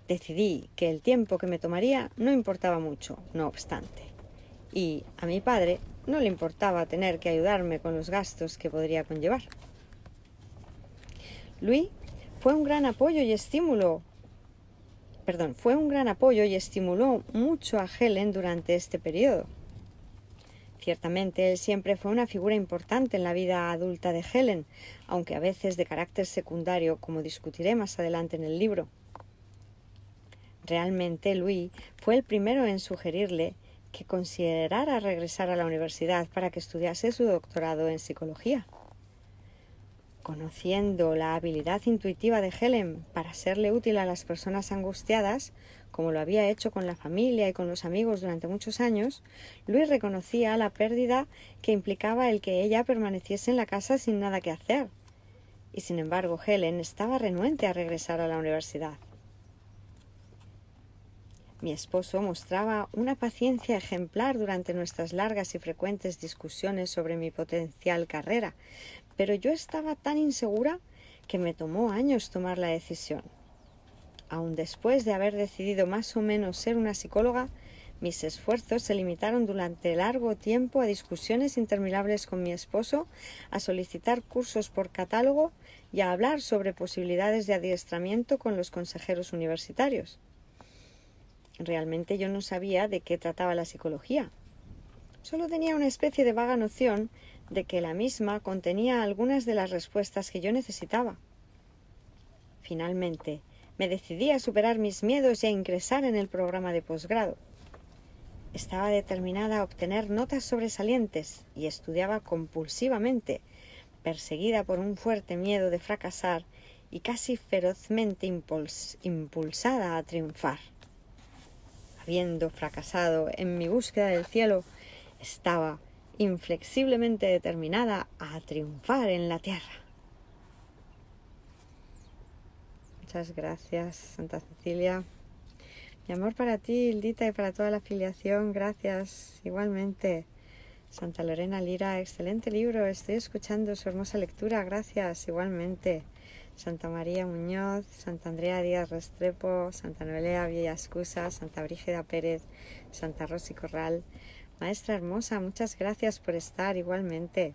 Decidí que el tiempo que me tomaría no importaba mucho, no obstante, y a mi padre no le importaba tener que ayudarme con los gastos que podría conllevar. Louis fue un gran apoyo y estimuló mucho a Helen durante este periodo. Ciertamente, él siempre fue una figura importante en la vida adulta de Helen, aunque a veces de carácter secundario, como discutiré más adelante en el libro. Realmente, Louis fue el primero en sugerirle que considerara regresar a la universidad para que estudiase su doctorado en psicología. Conociendo la habilidad intuitiva de Helen para serle útil a las personas angustiadas, como lo había hecho con la familia y con los amigos durante muchos años, Louis reconocía la pérdida que implicaba el que ella permaneciese en la casa sin nada que hacer. Y sin embargo, Helen estaba renuente a regresar a la universidad. Mi esposo mostraba una paciencia ejemplar durante nuestras largas y frecuentes discusiones sobre mi potencial carrera, pero yo estaba tan insegura que me tomó años tomar la decisión. Aun después de haber decidido más o menos ser una psicóloga, mis esfuerzos se limitaron durante largo tiempo a discusiones interminables con mi esposo, a solicitar cursos por catálogo y a hablar sobre posibilidades de adiestramiento con los consejeros universitarios. Realmente yo no sabía de qué trataba la psicología. Solo tenía una especie de vaga noción de que la misma contenía algunas de las respuestas que yo necesitaba. Finalmente, me decidí a superar mis miedos y a ingresar en el programa de posgrado. Estaba determinada a obtener notas sobresalientes y estudiaba compulsivamente, perseguida por un fuerte miedo de fracasar y casi ferozmente impulsada a triunfar. Habiendo fracasado en mi búsqueda del cielo, estaba inflexiblemente determinada a triunfar en la tierra. Muchas gracias, Santa Cecilia. Mi amor para ti, Hildita, y para toda la afiliación. Gracias, igualmente. Santa Lorena Lira, excelente libro. Estoy escuchando su hermosa lectura. Gracias, igualmente. Santa María Muñoz, Santa Andrea Díaz Restrepo, Santa Noelia Villascusa, Santa Brígida Pérez, Santa Rosy Corral. Maestra hermosa, muchas gracias por estar igualmente.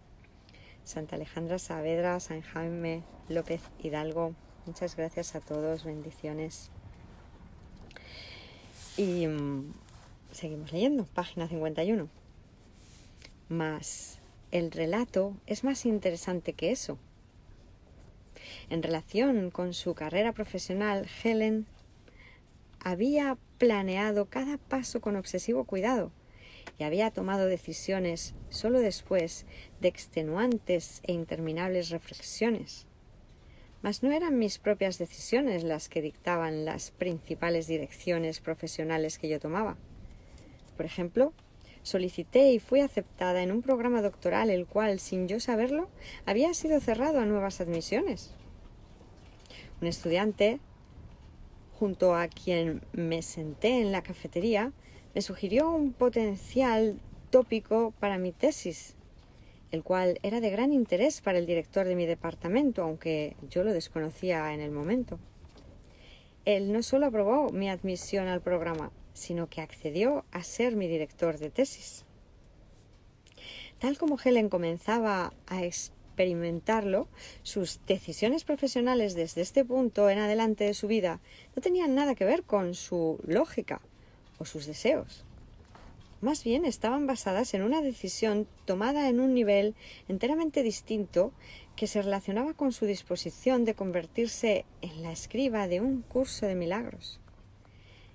Santa Alejandra Saavedra, San Jaime López Hidalgo, muchas gracias a todos, bendiciones. Y seguimos leyendo, página 51. Mas el relato es más interesante que eso. En relación con su carrera profesional, Helen había planeado cada paso con obsesivo cuidado y había tomado decisiones solo después de extenuantes e interminables reflexiones. Mas no eran mis propias decisiones las que dictaban las principales direcciones profesionales que yo tomaba. Por ejemplo, solicité y fui aceptada en un programa doctoral el cual, sin yo saberlo, había sido cerrado a nuevas admisiones. Un estudiante, junto a quien me senté en la cafetería, me sugirió un potencial tópico para mi tesis, el cual era de gran interés para el director de mi departamento, aunque yo lo desconocía en el momento. Él no solo aprobó mi admisión al programa, sino que accedió a ser mi director de tesis. Tal como Helen comenzaba a experimentarlo, sus decisiones profesionales desde este punto en adelante de su vida no tenían nada que ver con su lógica o sus deseos. Más bien estaban basadas en una decisión tomada en un nivel enteramente distinto que se relacionaba con su disposición de convertirse en la escriba de un curso de milagros.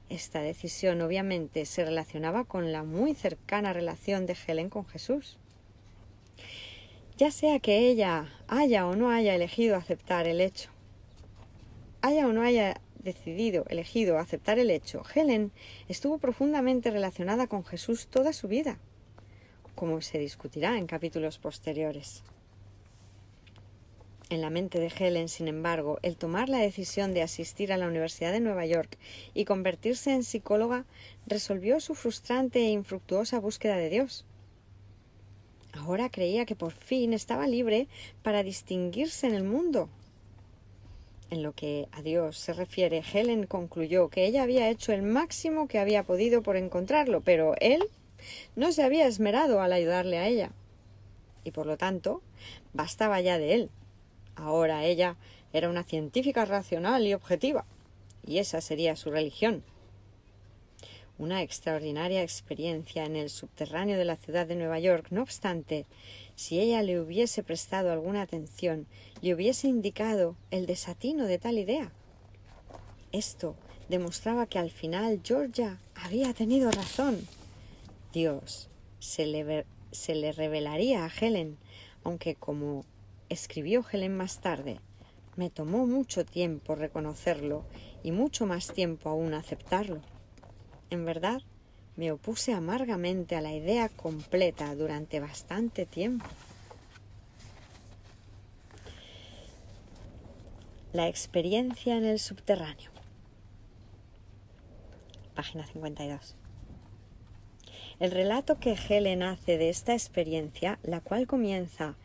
Esta decisión obviamente se relacionaba con la muy cercana relación de Helen con Jesús. Ya sea que ella haya o no haya elegido aceptar el hecho, haya o no haya elegido aceptar el hecho, Helen estuvo profundamente relacionada con Jesús toda su vida, como se discutirá en capítulos posteriores. En la mente de Helen, sin embargo, el tomar la decisión de asistir a la Universidad de Nueva York y convertirse en psicóloga resolvió su frustrante e infructuosa búsqueda de Dios. Ahora creía que por fin estaba libre para distinguirse en el mundo. En lo que a Dios se refiere, Helen concluyó que ella había hecho el máximo que había podido por encontrarlo, pero Él no se había esmerado al ayudarle a ella. Y por lo tanto, bastaba ya de él. Ahora ella era una científica racional y objetiva, y esa sería su religión. Una extraordinaria experiencia en el subterráneo de la ciudad de Nueva York. No obstante, si ella le hubiese prestado alguna atención, le hubiese indicado el desatino de tal idea. Esto demostraba que al final Georgia había tenido razón. Dios se le revelaría a Helen, aunque, como escribió Helen más tarde, me tomó mucho tiempo reconocerlo y mucho más tiempo aún aceptarlo. En verdad, me opuse amargamente a la idea completa durante bastante tiempo. La experiencia en el subterráneo. Página 52. El relato que Helen hace de esta experiencia, la cual comienza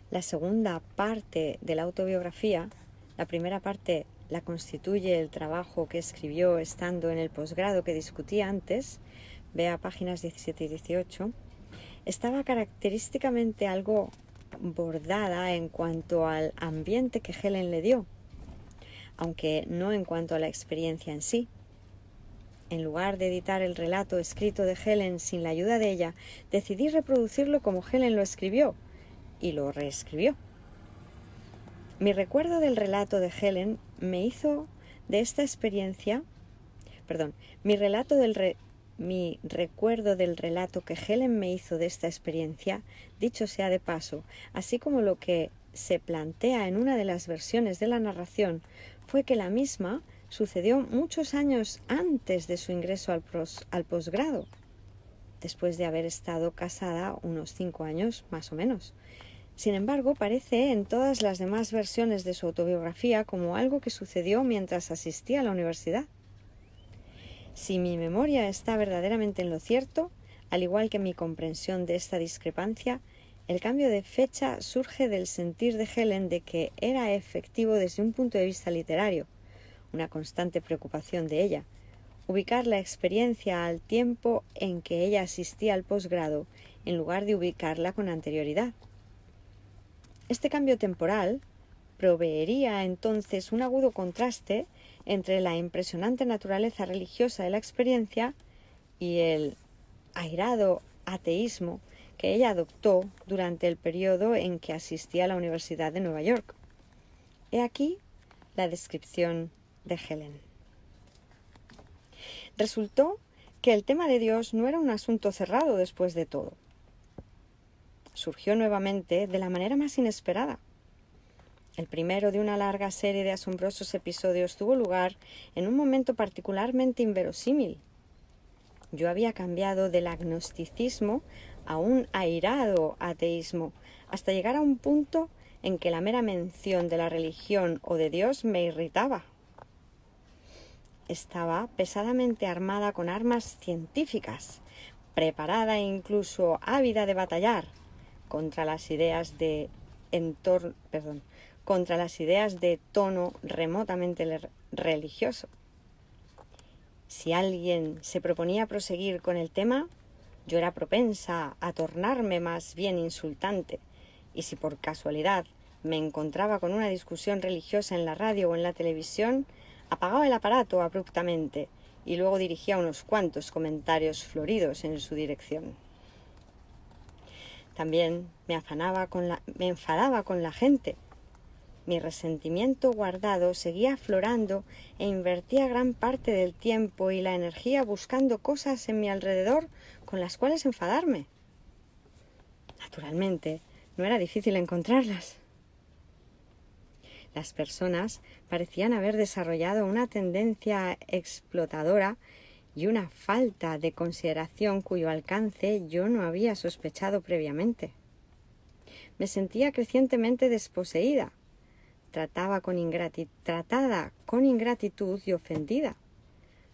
la segunda parte de la autobiografía, la primera parte la constituye el trabajo que escribió estando en el posgrado que discutí antes, vea páginas 17 y 18, estaba característicamente algo bordada en cuanto al ambiente que Helen le dio, aunque no en cuanto a la experiencia en sí. En lugar de editar el relato escrito de Helen sin la ayuda de ella, decidí reproducirlo como Helen lo escribió y lo reescribió. Mi recuerdo del relato de Helen me hizo de esta experiencia, mi recuerdo del relato que Helen me hizo de esta experiencia, dicho sea de paso, así como lo que se plantea en una de las versiones de la narración, fue que la misma sucedió muchos años antes de su ingreso al posgrado, después de haber estado casada unos 5 años más o menos. Sin embargo, parece en todas las demás versiones de su autobiografía como algo que sucedió mientras asistía a la universidad. Si mi memoria está verdaderamente en lo cierto, al igual que mi comprensión de esta discrepancia, el cambio de fecha surge del sentir de Helen de que era efectivo desde un punto de vista literario, una constante preocupación de ella, ubicar la experiencia al tiempo en que ella asistía al posgrado, en lugar de ubicarla con anterioridad. Este cambio temporal proveería entonces un agudo contraste entre la impresionante naturaleza religiosa de la experiencia y el airado ateísmo que ella adoptó durante el periodo en que asistía a la Universidad de Nueva York. He aquí la descripción de Helen. Resultó que el tema de Dios no era un asunto cerrado después de todo. Surgió nuevamente de la manera más inesperada. El primero de una larga serie de asombrosos episodios tuvo lugar en un momento particularmente inverosímil. Yo había cambiado del agnosticismo a un airado ateísmo, hasta llegar a un punto en que la mera mención de la religión o de Dios me irritaba. Estaba pesadamente armada con armas científicas, preparada e incluso ávida de batallar contra las ideas de tono remotamente religioso. Si alguien se proponía proseguir con el tema, yo era propensa a tornarme más bien insultante, y si por casualidad me encontraba con una discusión religiosa en la radio o en la televisión, apagaba el aparato abruptamente y luego dirigía unos cuantos comentarios floridos en su dirección. También me enfadaba con la gente. Mi resentimiento guardado seguía aflorando e invertía gran parte del tiempo y la energía buscando cosas en mi alrededor con las cuales enfadarme. Naturalmente, no era difícil encontrarlas. Las personas parecían haber desarrollado una tendencia explotadora y una falta de consideración cuyo alcance yo no había sospechado previamente. Me sentía crecientemente desposeída, tratada con ingratitud y ofendida,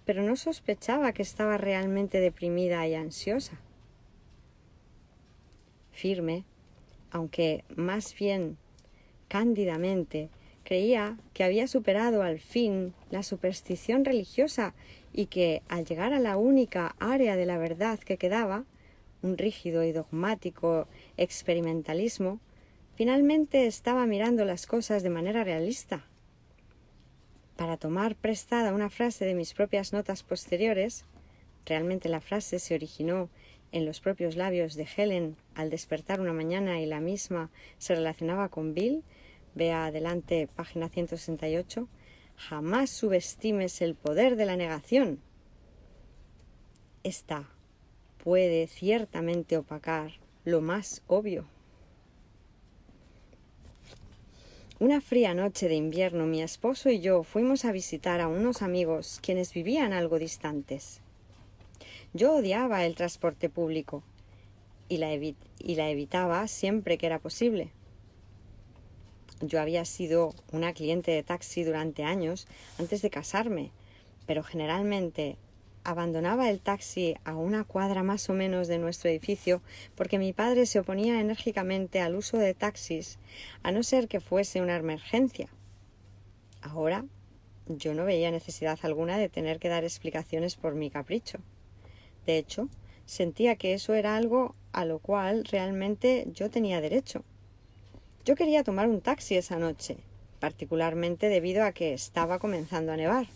pero no sospechaba que estaba realmente deprimida y ansiosa. Firme, aunque más bien cándidamente, creía que había superado al fin la superstición religiosa y que, al llegar a la única área de la verdad que quedaba, un rígido y dogmático experimentalismo, finalmente estaba mirando las cosas de manera realista. Para tomar prestada una frase de mis propias notas posteriores, realmente la frase se originó en los propios labios de Helen al despertar una mañana y la misma se relacionaba con Bill. Vea adelante página 168. Jamás subestimes el poder de la negación. Esta puede ciertamente opacar lo más obvio. Una fría noche de invierno, mi esposo y yo fuimos a visitar a unos amigos quienes vivían algo distantes. Yo odiaba el transporte público y la evitaba siempre que era posible. Yo había sido una cliente de taxi durante años antes de casarme, pero generalmente abandonaba el taxi a una cuadra más o menos de nuestro edificio porque mi padre se oponía enérgicamente al uso de taxis, a no ser que fuese una emergencia. Ahora yo no veía necesidad alguna de tener que dar explicaciones por mi capricho. De hecho, sentía que eso era algo a lo cual realmente yo tenía derecho. Yo quería tomar un taxi esa noche, particularmente debido a que estaba comenzando a nevar.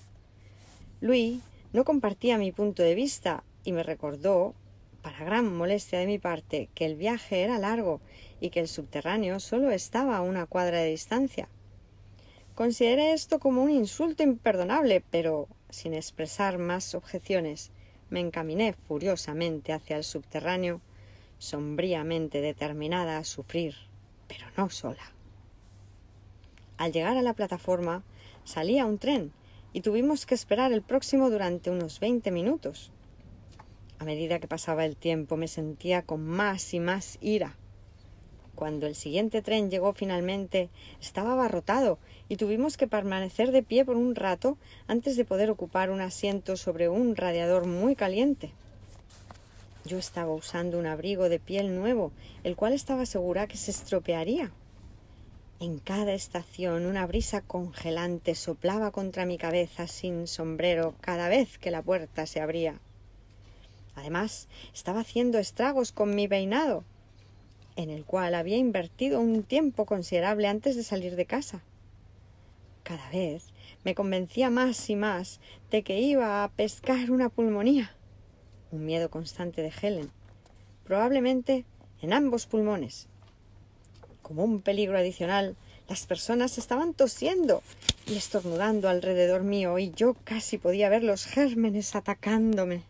Louis no compartía mi punto de vista y me recordó, para gran molestia de mi parte, que el viaje era largo y que el subterráneo solo estaba a una cuadra de distancia. Consideré esto como un insulto imperdonable, pero sin expresar más objeciones, me encaminé furiosamente hacia el subterráneo, sombríamente determinada a sufrir, pero no sola. Al llegar a la plataforma, salía un tren y tuvimos que esperar el próximo durante unos 20 minutos. A medida que pasaba el tiempo, me sentía con más y más ira. Cuando el siguiente tren llegó finalmente, estaba abarrotado y tuvimos que permanecer de pie por un rato antes de poder ocupar un asiento sobre un radiador muy caliente. Yo estaba usando un abrigo de piel nuevo, el cual estaba segura que se estropearía. En cada estación una brisa congelante soplaba contra mi cabeza sin sombrero cada vez que la puerta se abría. Además, estaba haciendo estragos con mi peinado, en el cual había invertido un tiempo considerable antes de salir de casa. Cada vez me convencía más y más de que iba a pescar una pulmonía, un miedo constante de Helen, probablemente en ambos pulmones. Como un peligro adicional, las personas estaban tosiendo y estornudando alrededor mío y yo casi podía ver los gérmenes atacándome.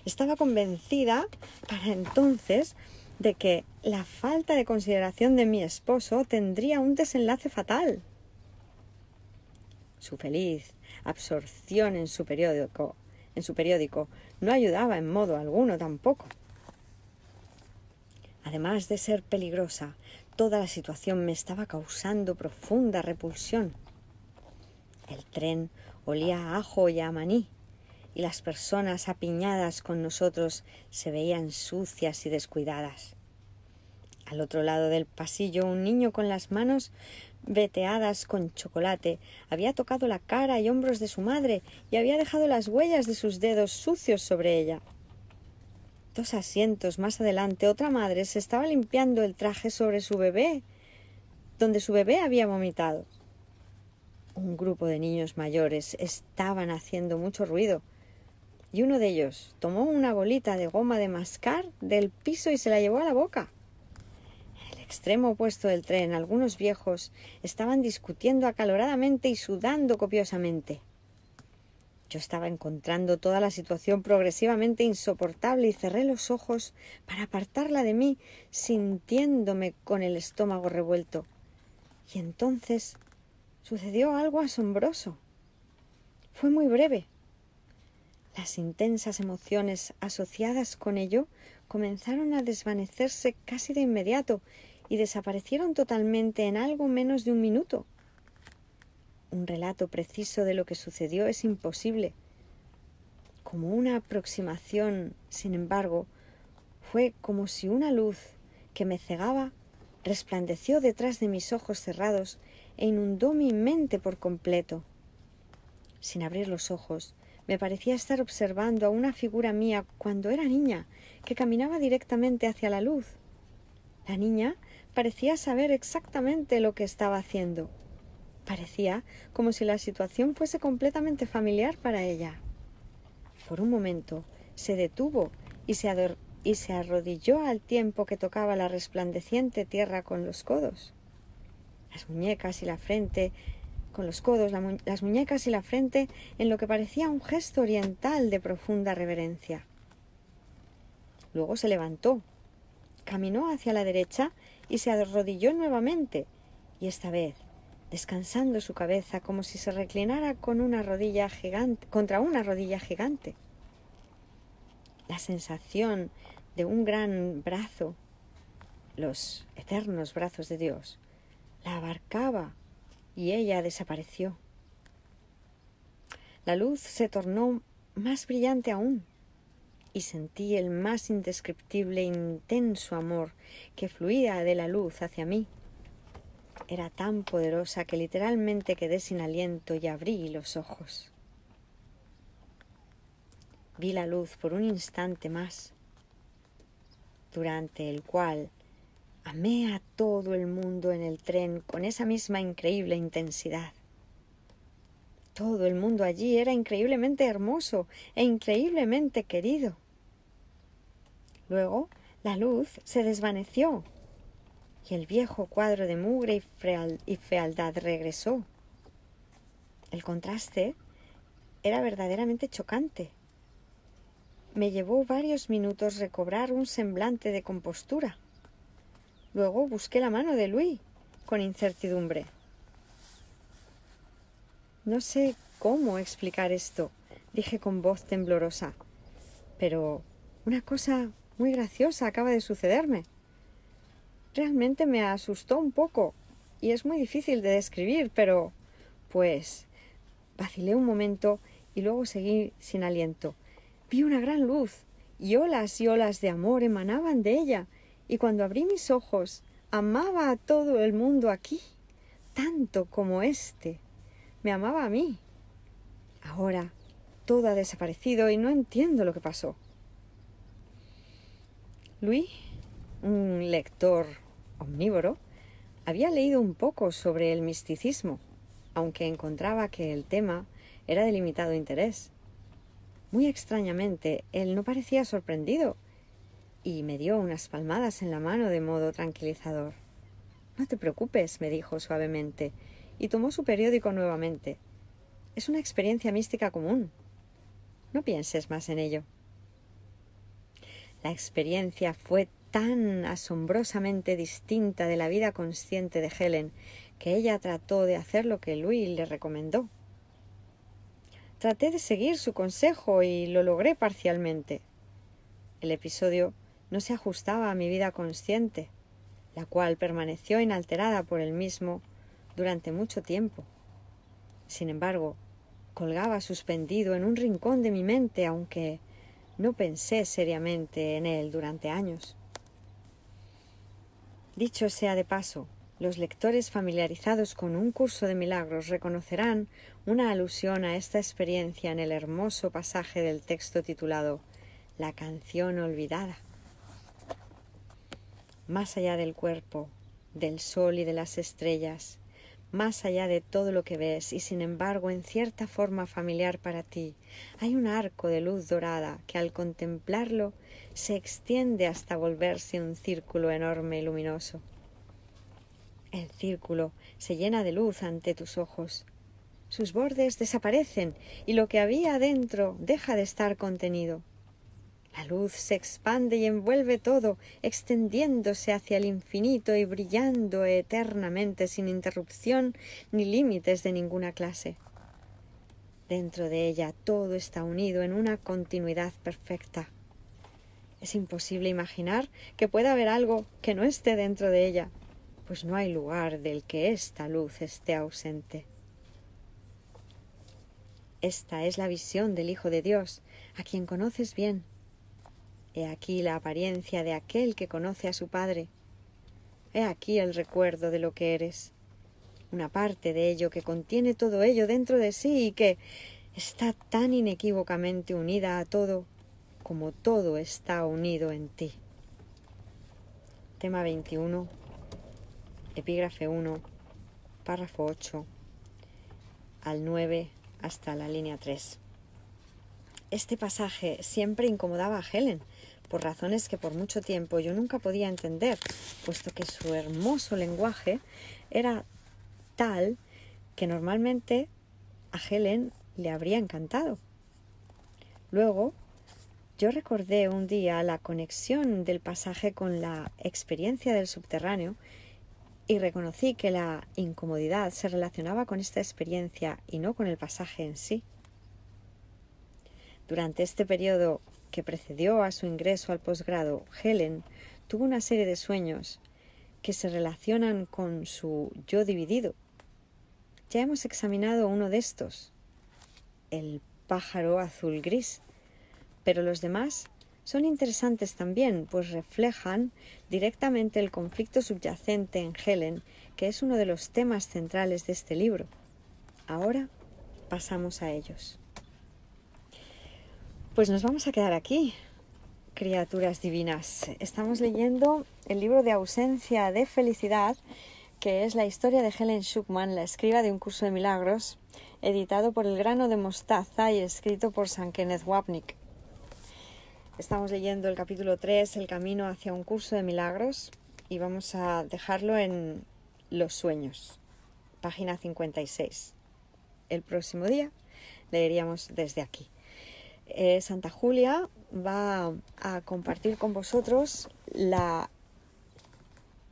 Estaba convencida para entonces de que la falta de consideración de mi esposo tendría un desenlace fatal. Su feliz absorción en su periódico no ayudaba en modo alguno tampoco. Además de ser peligrosa, toda la situación me estaba causando profunda repulsión. El tren olía a ajo y a maní, y las personas apiñadas con nosotros se veían sucias y descuidadas. Al otro lado del pasillo, un niño con las manos veteadas con chocolate había tocado la cara y hombros de su madre y había dejado las huellas de sus dedos sucios sobre ella. 2 asientos más adelante, otra madre se estaba limpiando el traje sobre su bebé, donde su bebé había vomitado. Un grupo de niños mayores estaban haciendo mucho ruido, y uno de ellos tomó una bolita de goma de mascar del piso y se la llevó a la boca. En el extremo opuesto del tren, algunos viejos estaban discutiendo acaloradamente y sudando copiosamente. Yo estaba encontrando toda la situación progresivamente insoportable y cerré los ojos para apartarla de mí, sintiéndome con el estómago revuelto. Y entonces sucedió algo asombroso. Fue muy breve. Las intensas emociones asociadas con ello comenzaron a desvanecerse casi de inmediato y desaparecieron totalmente en algo menos de un minuto. Un relato preciso de lo que sucedió es imposible. Como una aproximación, sin embargo, fue como si una luz que me cegaba resplandeció detrás de mis ojos cerrados e inundó mi mente por completo. Sin abrir los ojos, Me parecía estar observando a una figura mía cuando era niña, que caminaba directamente hacia la luz. La niña parecía saber exactamente lo que estaba haciendo. Parecía como si la situación fuese completamente familiar para ella. Por un momento se detuvo y se arrodilló al tiempo que tocaba la resplandeciente tierra con los codos. Las muñecas y la frente, con los codos, las muñecas y la frente en lo que parecía un gesto oriental de profunda reverencia. Luego se levantó, caminó hacia la derecha y se arrodilló nuevamente, y esta vez descansando su cabeza como si se reclinara con una rodilla gigante, contra una rodilla gigante. La sensación de un gran brazo, los eternos brazos de Dios, la abarcaba y ella desapareció. La luz se tornó más brillante aún y sentí el más indescriptible e intenso amor que fluía de la luz hacia mí. Era tan poderosa que literalmente quedé sin aliento y abrí los ojos. Vi la luz por un instante más, durante el cual amé a todo el mundo en el tren con esa misma increíble intensidad. Todo el mundo allí era increíblemente hermoso e increíblemente querido. Luego la luz se desvaneció y el viejo cuadro de mugre y fealdad regresó. El contraste era verdaderamente chocante. Me llevó varios minutos recobrar un semblante de compostura. Luego busqué la mano de Luis con incertidumbre. No sé cómo explicar esto, dije con voz temblorosa, pero una cosa muy graciosa acaba de sucederme. Realmente me asustó un poco y es muy difícil de describir, pero pues vacilé un momento y luego seguí sin aliento. Vi una gran luz y olas de amor emanaban de ella, y cuando abrí mis ojos amaba a todo el mundo aquí, tanto como éste me amaba a mí. Ahora todo ha desaparecido y no entiendo lo que pasó. Luis, un lector omnívoro, había leído un poco sobre el misticismo, aunque encontraba que el tema era de limitado interés. Muy extrañamente, él no parecía sorprendido y me dio unas palmadas en la mano de modo tranquilizador. «No te preocupes», me dijo suavemente, y tomó su periódico nuevamente. «Es una experiencia mística común. No pienses más en ello». La experiencia fue tan asombrosamente distinta de la vida consciente de Helen que ella trató de hacer lo que Luis le recomendó. Traté de seguir su consejo y lo logré parcialmente. El episodio no se ajustaba a mi vida consciente, la cual permaneció inalterada por él mismo durante mucho tiempo. Sin embargo, colgaba suspendido en un rincón de mi mente, aunque no pensé seriamente en él durante años. Dicho sea de paso, los lectores familiarizados con un curso de milagros reconocerán una alusión a esta experiencia en el hermoso pasaje del texto titulado «La canción olvidada». Más allá del cuerpo, del sol y de las estrellas, más allá de todo lo que ves y sin embargo en cierta forma familiar para ti, hay un arco de luz dorada que al contemplarlo se extiende hasta volverse un círculo enorme y luminoso. El círculo se llena de luz ante tus ojos. Sus bordes desaparecen y lo que había dentro deja de estar contenido. La luz se expande y envuelve todo, extendiéndose hacia el infinito y brillando eternamente sin interrupción ni límites de ninguna clase. Dentro de ella todo está unido en una continuidad perfecta. Es imposible imaginar que pueda haber algo que no esté dentro de ella, pues no hay lugar del que esta luz esté ausente. Esta es la visión del Hijo de Dios, a quien conoces bien. He aquí la apariencia de aquel que conoce a su Padre. He aquí el recuerdo de lo que eres, una parte de ello que contiene todo ello dentro de sí y que, está tan inequívocamente unida a todo como todo está unido en ti. Tema 21, epígrafe 1, párrafo 8 al 9 hasta la línea 3. Este pasaje siempre incomodaba a Helen, por razones que por mucho tiempo yo nunca podía entender, puesto que su hermoso lenguaje era tal que normalmente a Helen le habría encantado. Luego, yo recordé un día la conexión del pasaje con la experiencia del subterráneo y reconocí que la incomodidad se relacionaba con esta experiencia y no con el pasaje en sí. Durante este periodo que precedió a su ingreso al posgrado, Helen tuvo una serie de sueños que se relacionan con su yo dividido. Ya hemos examinado uno de estos, el pájaro azul gris, pero los demás son interesantes también, pues reflejan directamente el conflicto subyacente en Helen, que es uno de los temas centrales de este libro. Ahora pasamos a ellos. Pues nos vamos a quedar aquí, criaturas divinas. Estamos leyendo el libro de Ausencia de Felicidad, que es la historia de Helen Schucman, la escriba de Un curso de milagros, editado por El grano de mostaza y escrito por San Kenneth Wapnick. Estamos leyendo el capítulo 3, El camino hacia un curso de milagros, y vamos a dejarlo en Los sueños, página 56. El próximo día leeríamos desde aquí. Santa Julia va a compartir con vosotros la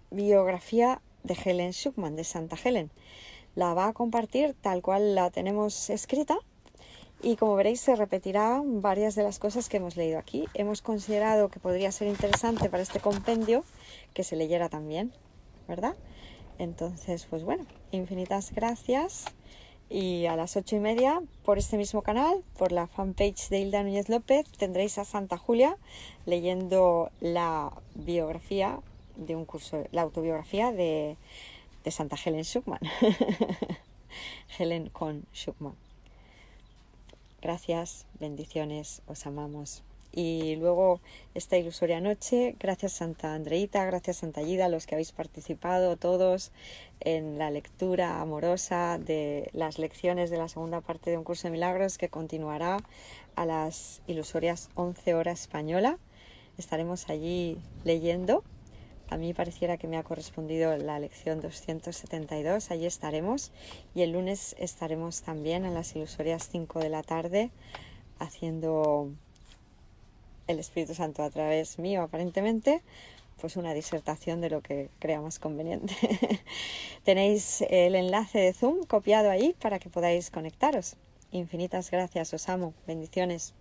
biografía de Helen Schucman, de Santa Helen. La va a compartir tal cual la tenemos escrita y, como veréis, se repetirán varias de las cosas que hemos leído aquí. Hemos considerado que podría ser interesante para este compendio que se leyera también, ¿verdad? Entonces, pues bueno, infinitas gracias. Y a las 8:30 por este mismo canal, por la fanpage de Hilda Núñez López, tendréis a Santa Julia leyendo la biografía de un curso, la autobiografía de Santa Helen Schucman. Helen con Schucman. Gracias, bendiciones, os amamos. Y luego esta ilusoria noche, gracias Santa Andreita, gracias Santa Gida, a los que habéis participado todos en la lectura amorosa de las lecciones de la segunda parte de Un curso de milagros, que continuará a las ilusorias 11 horas española. Estaremos allí leyendo. A mí pareciera que me ha correspondido la lección 272, allí estaremos. Y el lunes estaremos también a las ilusorias 5 de la tarde haciendo el Espíritu Santo a través mío, aparentemente, pues una disertación de lo que crea más conveniente. Tenéis el enlace de Zoom copiado ahí para que podáis conectaros. Infinitas gracias, os amo, bendiciones.